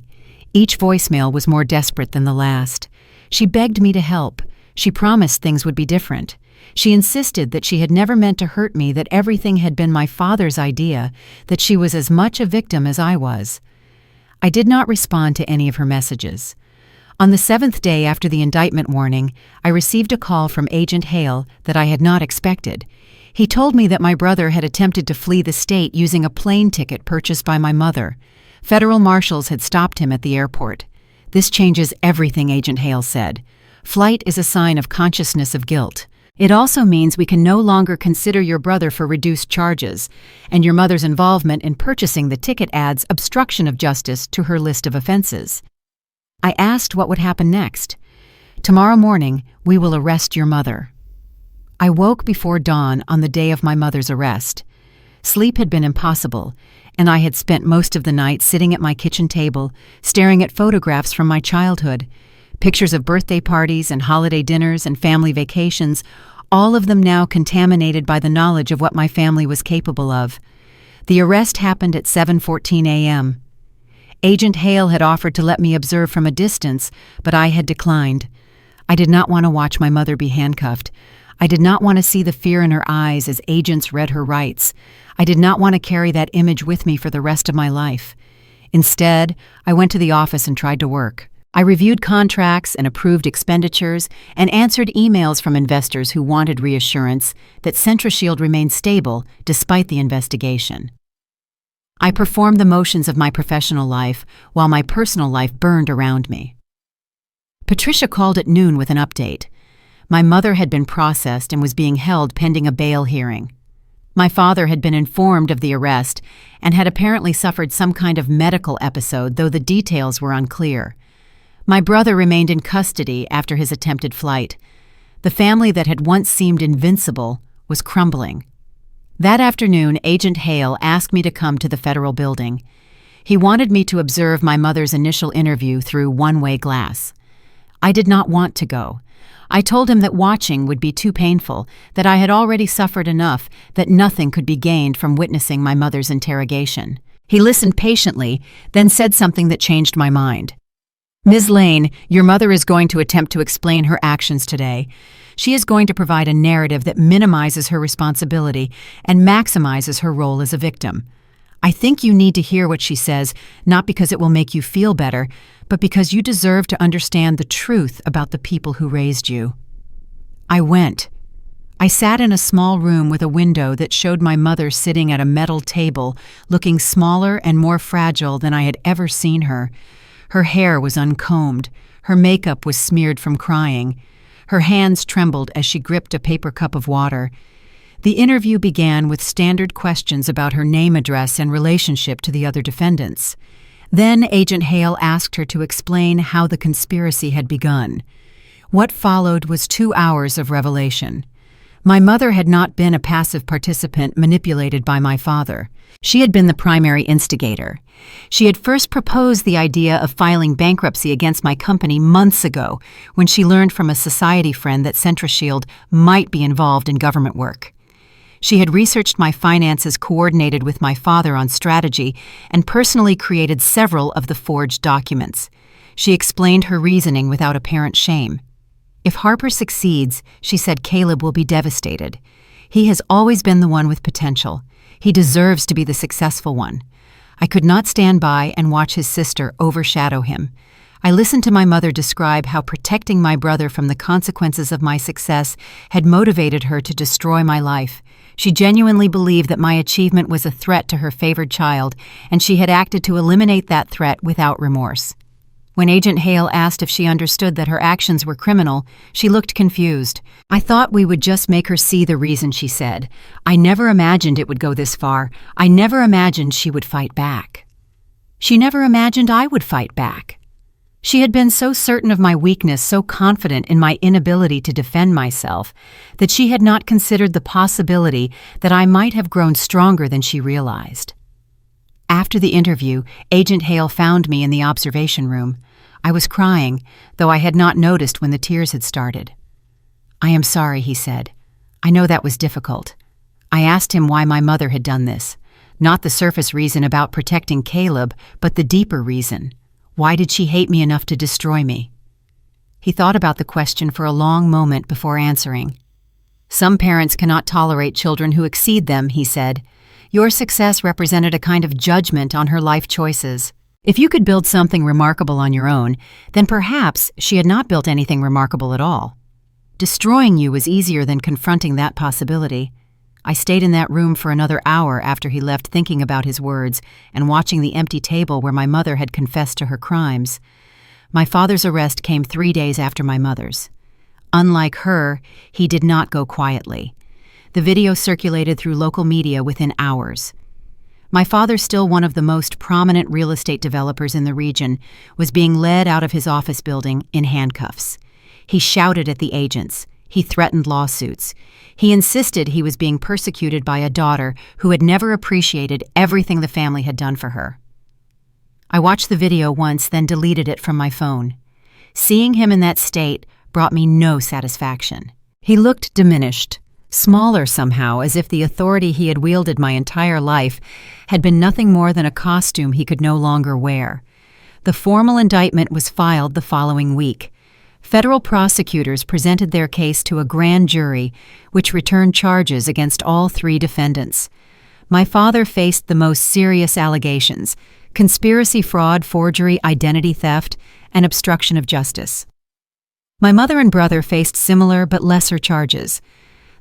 Each voicemail was more desperate than the last. She begged me to help. She promised things would be different. She insisted that she had never meant to hurt me, that everything had been my father's idea, that she was as much a victim as I was. I did not respond to any of her messages. On the 7th day after the indictment warning, I received a call from Agent Hale that I had not expected. He told me that my brother had attempted to flee the state using a plane ticket purchased by my mother. Federal marshals had stopped him at the airport. "This changes everything," Agent Hale said. "Flight is a sign of consciousness of guilt. It also means we can no longer consider your brother for reduced charges, and your mother's involvement in purchasing the ticket adds obstruction of justice to her list of offenses." I asked what would happen next. "Tomorrow morning, we will arrest your mother." I woke before dawn on the day of my mother's arrest. Sleep had been impossible, and I had spent most of the night sitting at my kitchen table, staring at photographs from my childhood, pictures of birthday parties and holiday dinners and family vacations, all of them now contaminated by the knowledge of what my family was capable of. The arrest happened at 7:14 a.m. Agent Hale had offered to let me observe from a distance, but I had declined. I did not want to watch my mother be handcuffed. I did not want to see the fear in her eyes as agents read her rights. I did not want to carry that image with me for the rest of my life. Instead, I went to the office and tried to work. I reviewed contracts and approved expenditures and answered emails from investors who wanted reassurance that CentraShield remained stable despite the investigation. I performed the motions of my professional life while my personal life burned around me. Patricia called at noon with an update. My mother had been processed and was being held pending a bail hearing. My father had been informed of the arrest and had apparently suffered some kind of medical episode, though the details were unclear. My brother remained in custody after his attempted flight. The family that had once seemed invincible was crumbling. That afternoon, Agent Hale asked me to come to the federal building. He wanted me to observe my mother's initial interview through one-way glass. I did not want to go. I told him that watching would be too painful, that I had already suffered enough, that nothing could be gained from witnessing my mother's interrogation. He listened patiently, then said something that changed my mind. "Ms. Lane, your mother is going to attempt to explain her actions today. She is going to provide a narrative that minimizes her responsibility and maximizes her role as a victim. I think you need to hear what she says, not because it will make you feel better, but because you deserve to understand the truth about the people who raised you." I went. I sat in a small room with a window that showed my mother sitting at a metal table, looking smaller and more fragile than I had ever seen her. Her hair was uncombed. Her makeup was smeared from crying. Her hands trembled as she gripped a paper cup of water. The interview began with standard questions about her name, address, and relationship to the other defendants. Then Agent Hale asked her to explain how the conspiracy had begun. What followed was 2 hours of revelation. My mother had not been a passive participant manipulated by my father. She had been the primary instigator. She had first proposed the idea of filing bankruptcy against my company months ago when she learned from a society friend that CentraShield might be involved in government work. She had researched my finances, coordinated with my father on strategy, and personally created several of the forged documents. She explained her reasoning without apparent shame. If Harper succeeds, she said, Caleb will be devastated. He has always been the one with potential. He deserves to be the successful one. I could not stand by and watch his sister overshadow him. I listened to my mother describe how protecting my brother from the consequences of my success had motivated her to destroy my life. She genuinely believed that my achievement was a threat to her favored child, and she had acted to eliminate that threat without remorse. When Agent Hale asked if she understood that her actions were criminal, she looked confused. I thought we would just make her see the reason, she said. I never imagined it would go this far. I never imagined she would fight back. She never imagined I would fight back. She had been so certain of my weakness, so confident in my inability to defend myself, that she had not considered the possibility that I might have grown stronger than she realized. After the interview, Agent Hale found me in the observation room. I was crying, though I had not noticed when the tears had started. I am sorry, he said. I know that was difficult. I asked him why my mother had done this. Not the surface reason about protecting Caleb, but the deeper reason. Why did she hate me enough to destroy me? He thought about the question for a long moment before answering. Some parents cannot tolerate children who exceed them, he said. Your success represented a kind of judgment on her life choices. If you could build something remarkable on your own, then perhaps she had not built anything remarkable at all. Destroying you was easier than confronting that possibility. I stayed in that room for another hour after he left, thinking about his words and watching the empty table where my mother had confessed to her crimes. My father's arrest came 3 days after my mother's. Unlike her, he did not go quietly. The video circulated through local media within hours. My father, still one of the most prominent real estate developers in the region, was being led out of his office building in handcuffs. He shouted at the agents. He threatened lawsuits. He insisted he was being persecuted by a daughter who had never appreciated everything the family had done for her. I watched the video once, then deleted it from my phone. Seeing him in that state brought me no satisfaction. He looked diminished, smaller somehow, as if the authority he had wielded my entire life had been nothing more than a costume he could no longer wear. The formal indictment was filed the following week. Federal prosecutors presented their case to a grand jury, which returned charges against all 3 defendants. My father faced the most serious allegations: conspiracy, fraud, forgery, identity theft, and obstruction of justice. My mother and brother faced similar but lesser charges.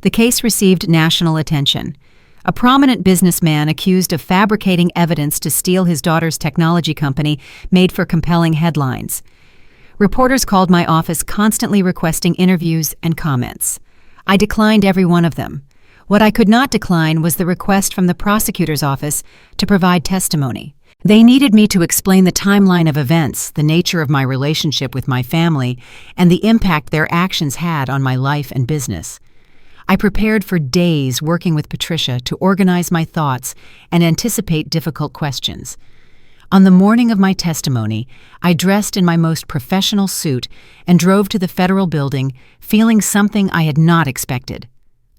The case received national attention. A prominent businessman accused of fabricating evidence to steal his daughter's technology company made for compelling headlines. Reporters called my office, constantly requesting interviews and comments. I declined every one of them. What I could not decline was the request from the prosecutor's office to provide testimony. They needed me to explain the timeline of events, the nature of my relationship with my family, and the impact their actions had on my life and business. I prepared for days, working with Patricia to organize my thoughts and anticipate difficult questions. On the morning of my testimony, I dressed in my most professional suit and drove to the federal building, feeling something I had not expected.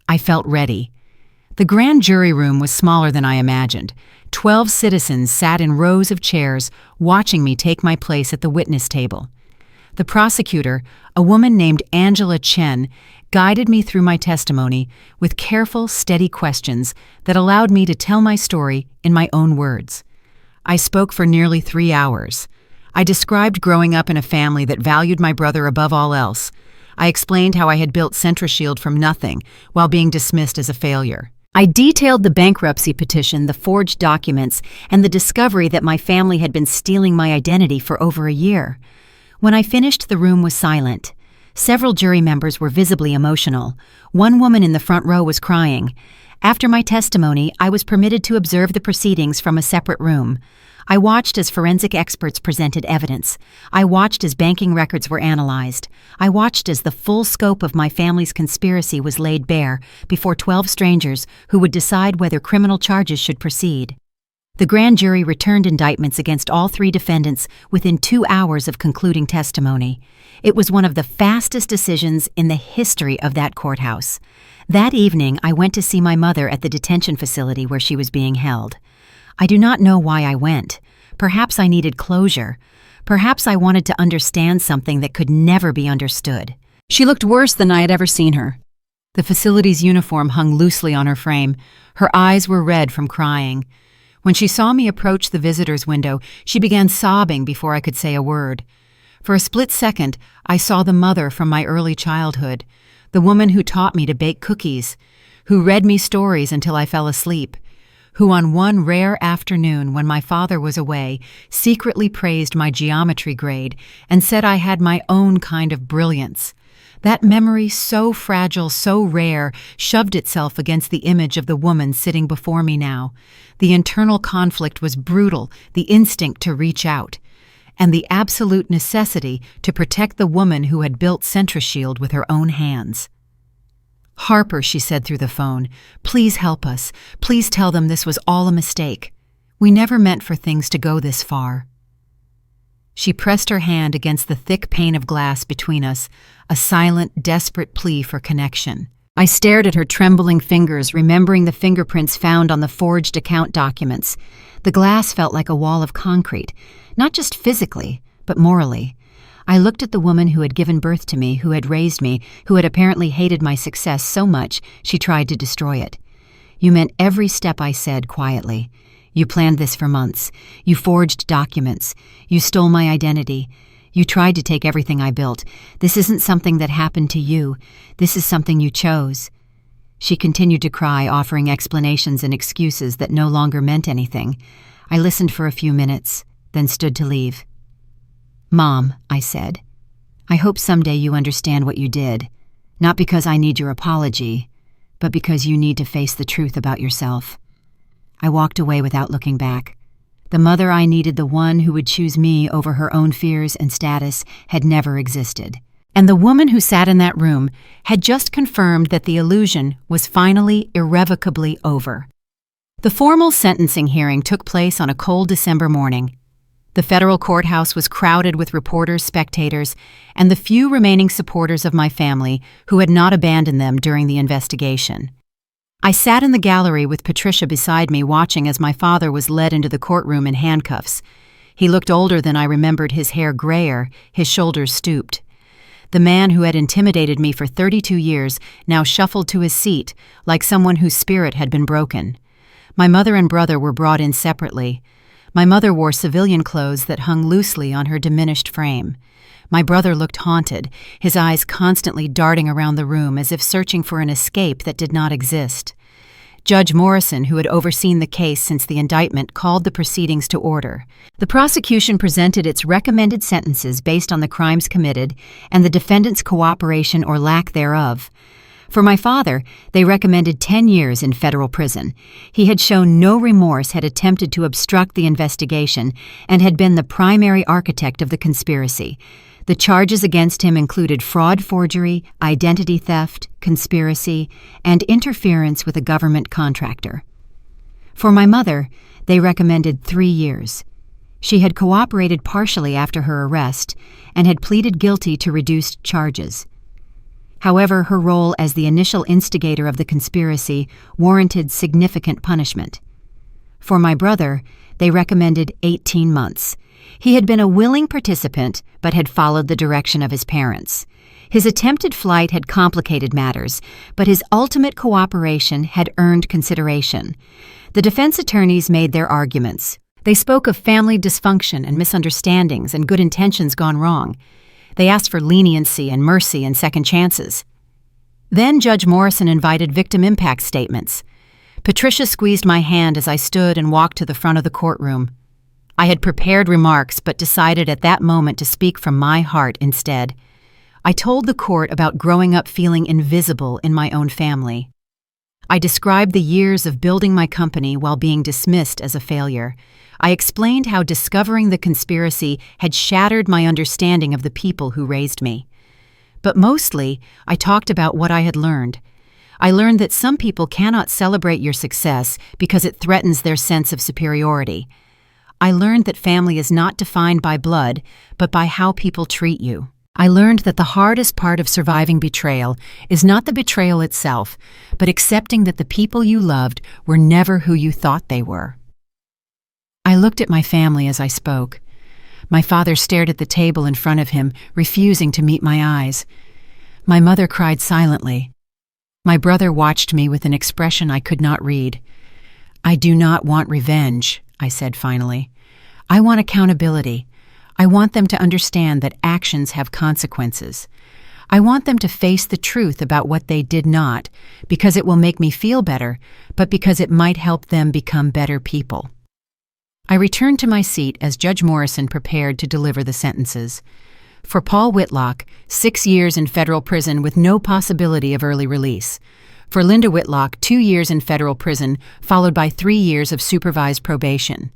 I felt ready. The grand jury room was smaller than I imagined. 12 citizens sat in rows of chairs, watching me take my place at the witness table. The prosecutor, a woman named Angela Chen, guided me through my testimony with careful, steady questions that allowed me to tell my story in my own words. I spoke for nearly 3 hours. I described growing up in a family that valued my brother above all else. I explained how I had built CentraShield from nothing while being dismissed as a failure. I detailed the bankruptcy petition, the forged documents, and the discovery that my family had been stealing my identity for over a year. When I finished, the room was silent. Several jury members were visibly emotional. One woman in the front row was crying. After my testimony, I was permitted to observe the proceedings from a separate room. I watched as forensic experts presented evidence. I watched as banking records were analyzed. I watched as the full scope of my family's conspiracy was laid bare before 12 strangers who would decide whether criminal charges should proceed. The grand jury returned indictments against all 3 defendants within 2 hours of concluding testimony. It was one of the fastest decisions in the history of that courthouse. That evening, I went to see my mother at the detention facility where she was being held. I do not know why I went. Perhaps I needed closure. Perhaps I wanted to understand something that could never be understood. She looked worse than I had ever seen her. The facility's uniform hung loosely on her frame. Her eyes were red from crying. When she saw me approach the visitor's window, she began sobbing before I could say a word. For a split second, I saw the mother from my early childhood, the woman who taught me to bake cookies, who read me stories until I fell asleep, who on one rare afternoon when my father was away secretly praised my geometry grade and said I had my own kind of brilliance. That memory, so fragile, so rare, shoved itself against the image of the woman sitting before me now. The internal conflict was brutal, the instinct to reach out, and the absolute necessity to protect the woman who had built CentraShield with her own hands. "Harper," she said through the phone, "please help us. Please tell them this was all a mistake. We never meant for things to go this far." She pressed her hand against the thick pane of glass between us, a silent, desperate plea for connection. I stared at her trembling fingers, remembering the fingerprints found on the forged account documents. The glass felt like a wall of concrete, not just physically, but morally. I looked at the woman who had given birth to me, who had raised me, who had apparently hated my success so much she tried to destroy it. "You meant every step I said," quietly. "You planned this for months. You forged documents. You stole my identity. You tried to take everything I built. This isn't something that happened to you. This is something you chose." She continued to cry, offering explanations and excuses that no longer meant anything. I listened for a few minutes, then stood to leave. "Mom," I said, "I hope someday you understand what you did. Not because I need your apology, but because you need to face the truth about yourself." I walked away without looking back. The mother I needed, the one who would choose me over her own fears and status, had never existed. And the woman who sat in that room had just confirmed that the illusion was finally, irrevocably over. The formal sentencing hearing took place on a cold December morning. The federal courthouse was crowded with reporters, spectators, and the few remaining supporters of my family who had not abandoned them during the investigation. I sat in the gallery with Patricia beside me, watching as my father was led into the courtroom in handcuffs. He looked older than I remembered, his hair grayer, his shoulders stooped. The man who had intimidated me for 32 years now shuffled to his seat like someone whose spirit had been broken. My mother and brother were brought in separately. My mother wore civilian clothes that hung loosely on her diminished frame. My brother looked haunted, his eyes constantly darting around the room as if searching for an escape that did not exist. Judge Morrison, who had overseen the case since the indictment, called the proceedings to order. The prosecution presented its recommended sentences based on the crimes committed and the defendant's cooperation or lack thereof. For my father, they recommended 10 years in federal prison. He had shown no remorse, had attempted to obstruct the investigation, and had been the primary architect of the conspiracy. The charges against him included fraud, forgery, identity theft, conspiracy, and interference with a government contractor. For my mother, they recommended 3 years. She had cooperated partially after her arrest and had pleaded guilty to reduced charges. However, her role as the initial instigator of the conspiracy warranted significant punishment. For my brother, they recommended 18 months. He had been a willing participant, but had followed the direction of his parents. His attempted flight had complicated matters, but his ultimate cooperation had earned consideration. The defense attorneys made their arguments. They spoke of family dysfunction and misunderstandings and good intentions gone wrong. They asked for leniency and mercy and second chances. Then Judge Morrison invited victim impact statements. Patricia squeezed my hand as I stood and walked to the front of the courtroom. I had prepared remarks but decided at that moment to speak from my heart instead. I told the court about growing up feeling invisible in my own family. I described the years of building my company while being dismissed as a failure. I explained how discovering the conspiracy had shattered my understanding of the people who raised me. But mostly, I talked about what I had learned. I learned that some people cannot celebrate your success because it threatens their sense of superiority. I learned that family is not defined by blood, but by how people treat you. I learned that the hardest part of surviving betrayal is not the betrayal itself, but accepting that the people you loved were never who you thought they were. I looked at my family as I spoke. My father stared at the table in front of him, refusing to meet my eyes. My mother cried silently. My brother watched me with an expression I could not read. "I do not want revenge," I said finally. "I want accountability. I want them to understand that actions have consequences. I want them to face the truth about what they did not, because it will make me feel better, but because it might help them become better people." I returned to my seat as Judge Morrison prepared to deliver the sentences. For Paul Whitlock, 6 years in federal prison with no possibility of early release. For Linda Whitlock, 2 years in federal prison, followed by 3 years of supervised probation.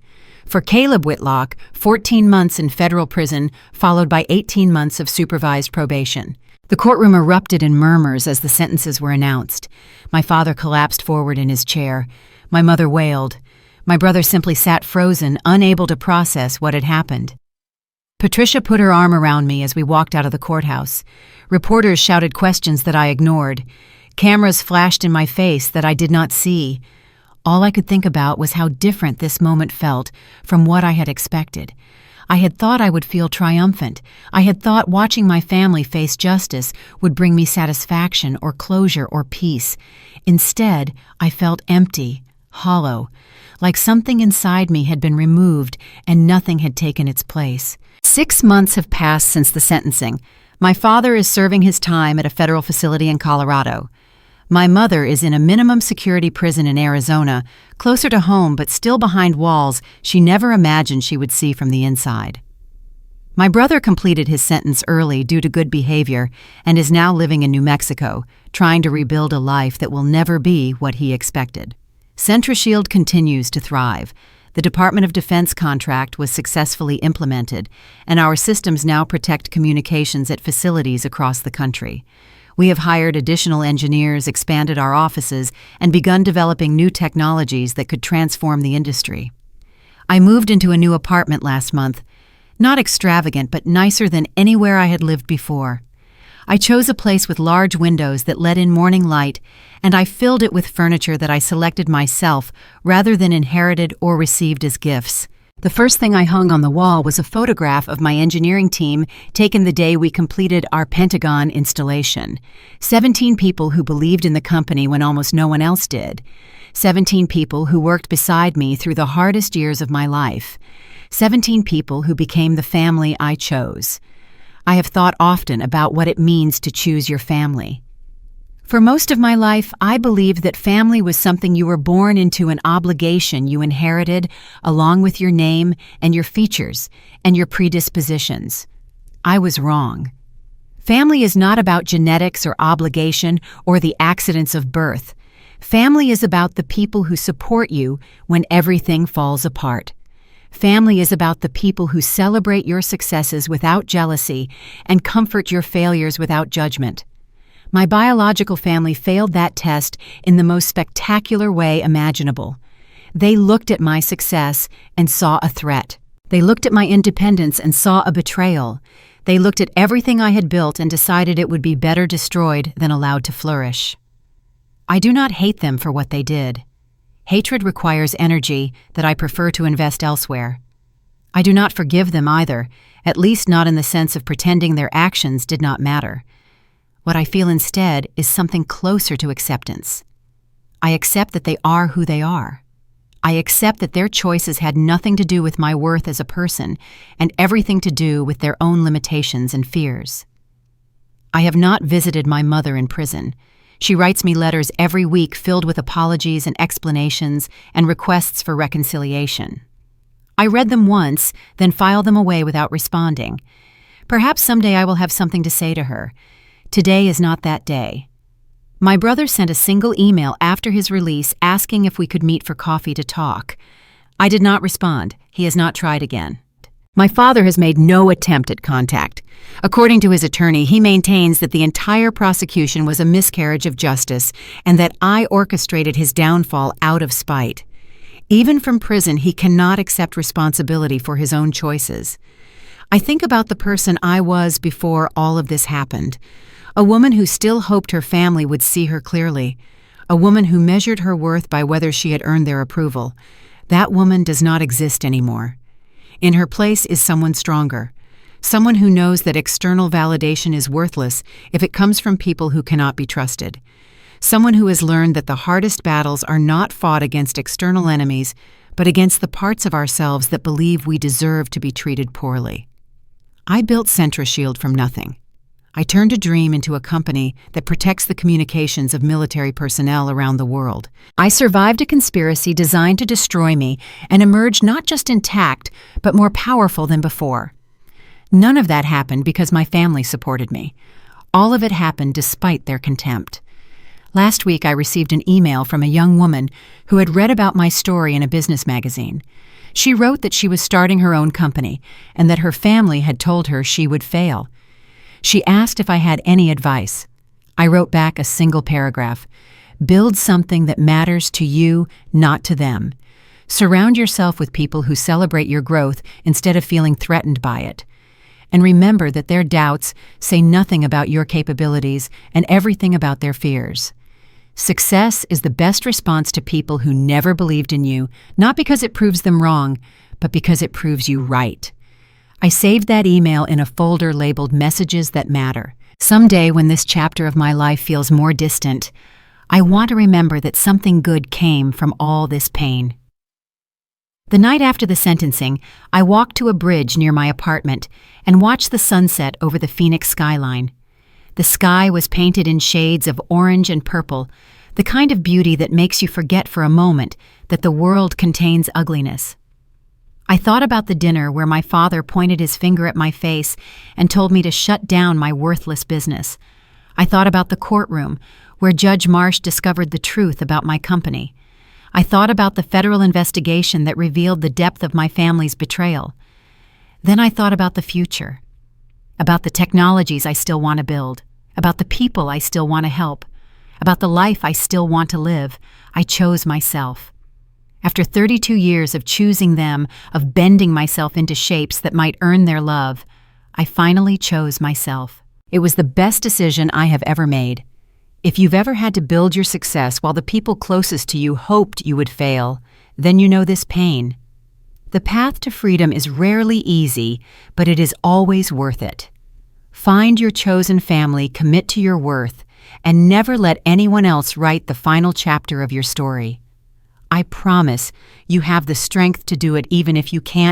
For Caleb Whitlock, 14 months in federal prison, followed by 18 months of supervised probation. The courtroom erupted in murmurs as the sentences were announced. My father collapsed forward in his chair. My mother wailed. My brother simply sat frozen, unable to process what had happened. Patricia put her arm around me as we walked out of the courthouse. Reporters shouted questions that I ignored. Cameras flashed in my face that I did not see. All I could think about was how different this moment felt from what I had expected. I had thought I would feel triumphant. I had thought watching my family face justice would bring me satisfaction or closure or peace. Instead, I felt empty, hollow, like something inside me had been removed and nothing had taken its place. 6 months have passed since the sentencing. My father is serving his time at a federal facility in Colorado. My mother is in a minimum security prison in Arizona, closer to home but still behind walls she never imagined she would see from the inside. My brother completed his sentence early due to good behavior and is now living in New Mexico, trying to rebuild a life that will never be what he expected. CentraShield continues to thrive. The Department of Defense contract was successfully implemented, and our systems now protect communications at facilities across the country. We have hired additional engineers, expanded our offices, and begun developing new technologies that could transform the industry. I moved into a new apartment last month. Not extravagant, but nicer than anywhere I had lived before. I chose a place with large windows that let in morning light, and I filled it with furniture that I selected myself rather than inherited or received as gifts. The first thing I hung on the wall was a photograph of my engineering team taken the day we completed our Pentagon installation. 17 people who believed in the company when almost no one else did. 17 people who worked beside me through the hardest years of my life. 17 people who became the family I chose. I have thought often about what it means to choose your family. For most of my life, I believed that family was something you were born into, an obligation you inherited along with your name and your features and your predispositions. I was wrong. Family is not about genetics or obligation or the accidents of birth. Family is about the people who support you when everything falls apart. Family is about the people who celebrate your successes without jealousy and comfort your failures without judgment. My biological family failed that test in the most spectacular way imaginable. They looked at my success and saw a threat. They looked at my independence and saw a betrayal. They looked at everything I had built and decided it would be better destroyed than allowed to flourish. I do not hate them for what they did. Hatred requires energy that I prefer to invest elsewhere. I do not forgive them either, at least not in the sense of pretending their actions did not matter. What I feel instead is something closer to acceptance. I accept that they are who they are. I accept that their choices had nothing to do with my worth as a person and everything to do with their own limitations and fears. I have not visited my mother in prison. She writes me letters every week filled with apologies and explanations and requests for reconciliation. I read them once, then file them away without responding. Perhaps someday I will have something to say to her. Today is not that day. My brother sent a single email after his release asking if we could meet for coffee to talk. I did not respond. He has not tried again. My father has made no attempt at contact. According to his attorney, he maintains that the entire prosecution was a miscarriage of justice and that I orchestrated his downfall out of spite. Even from prison, he cannot accept responsibility for his own choices. I think about the person I was before all of this happened. A woman who still hoped her family would see her clearly. A woman who measured her worth by whether she had earned their approval. That woman does not exist anymore. In her place is someone stronger. Someone who knows that external validation is worthless if it comes from people who cannot be trusted. Someone who has learned that the hardest battles are not fought against external enemies, but against the parts of ourselves that believe we deserve to be treated poorly. I built CentraShield from nothing. I turned a dream into a company that protects the communications of military personnel around the world. I survived a conspiracy designed to destroy me and emerged not just intact, but more powerful than before. None of that happened because my family supported me. All of it happened despite their contempt. Last week, I received an email from a young woman who had read about my story in a business magazine. She wrote that she was starting her own company and that her family had told her she would fail. She asked if I had any advice. I wrote back a single paragraph. Build something that matters to you, not to them. Surround yourself with people who celebrate your growth instead of feeling threatened by it. And remember that their doubts say nothing about your capabilities and everything about their fears. Success is the best response to people who never believed in you, not because it proves them wrong, but because it proves you right. I saved that email in a folder labeled Messages That Matter. Someday, when this chapter of my life feels more distant, I want to remember that something good came from all this pain. The night after the sentencing, I walked to a bridge near my apartment and watched the sunset over the Phoenix skyline. The sky was painted in shades of orange and purple, the kind of beauty that makes you forget for a moment that the world contains ugliness. I thought about the dinner where my father pointed his finger at my face and told me to shut down my worthless business. I thought about the courtroom where Judge Marsh discovered the truth about my company. I thought about the federal investigation that revealed the depth of my family's betrayal. Then I thought about the future, about the technologies I still want to build, about the people I still want to help, about the life I still want to live. I chose myself. After 32 years of choosing them, of bending myself into shapes that might earn their love, I finally chose myself. It was the best decision I have ever made. If you've ever had to build your success while the people closest to you hoped you would fail, then you know this pain. The path to freedom is rarely easy, but it is always worth it. Find your chosen family, commit to your worth, and never let anyone else write the final chapter of your story. I promise you have the strength to do it even if you can't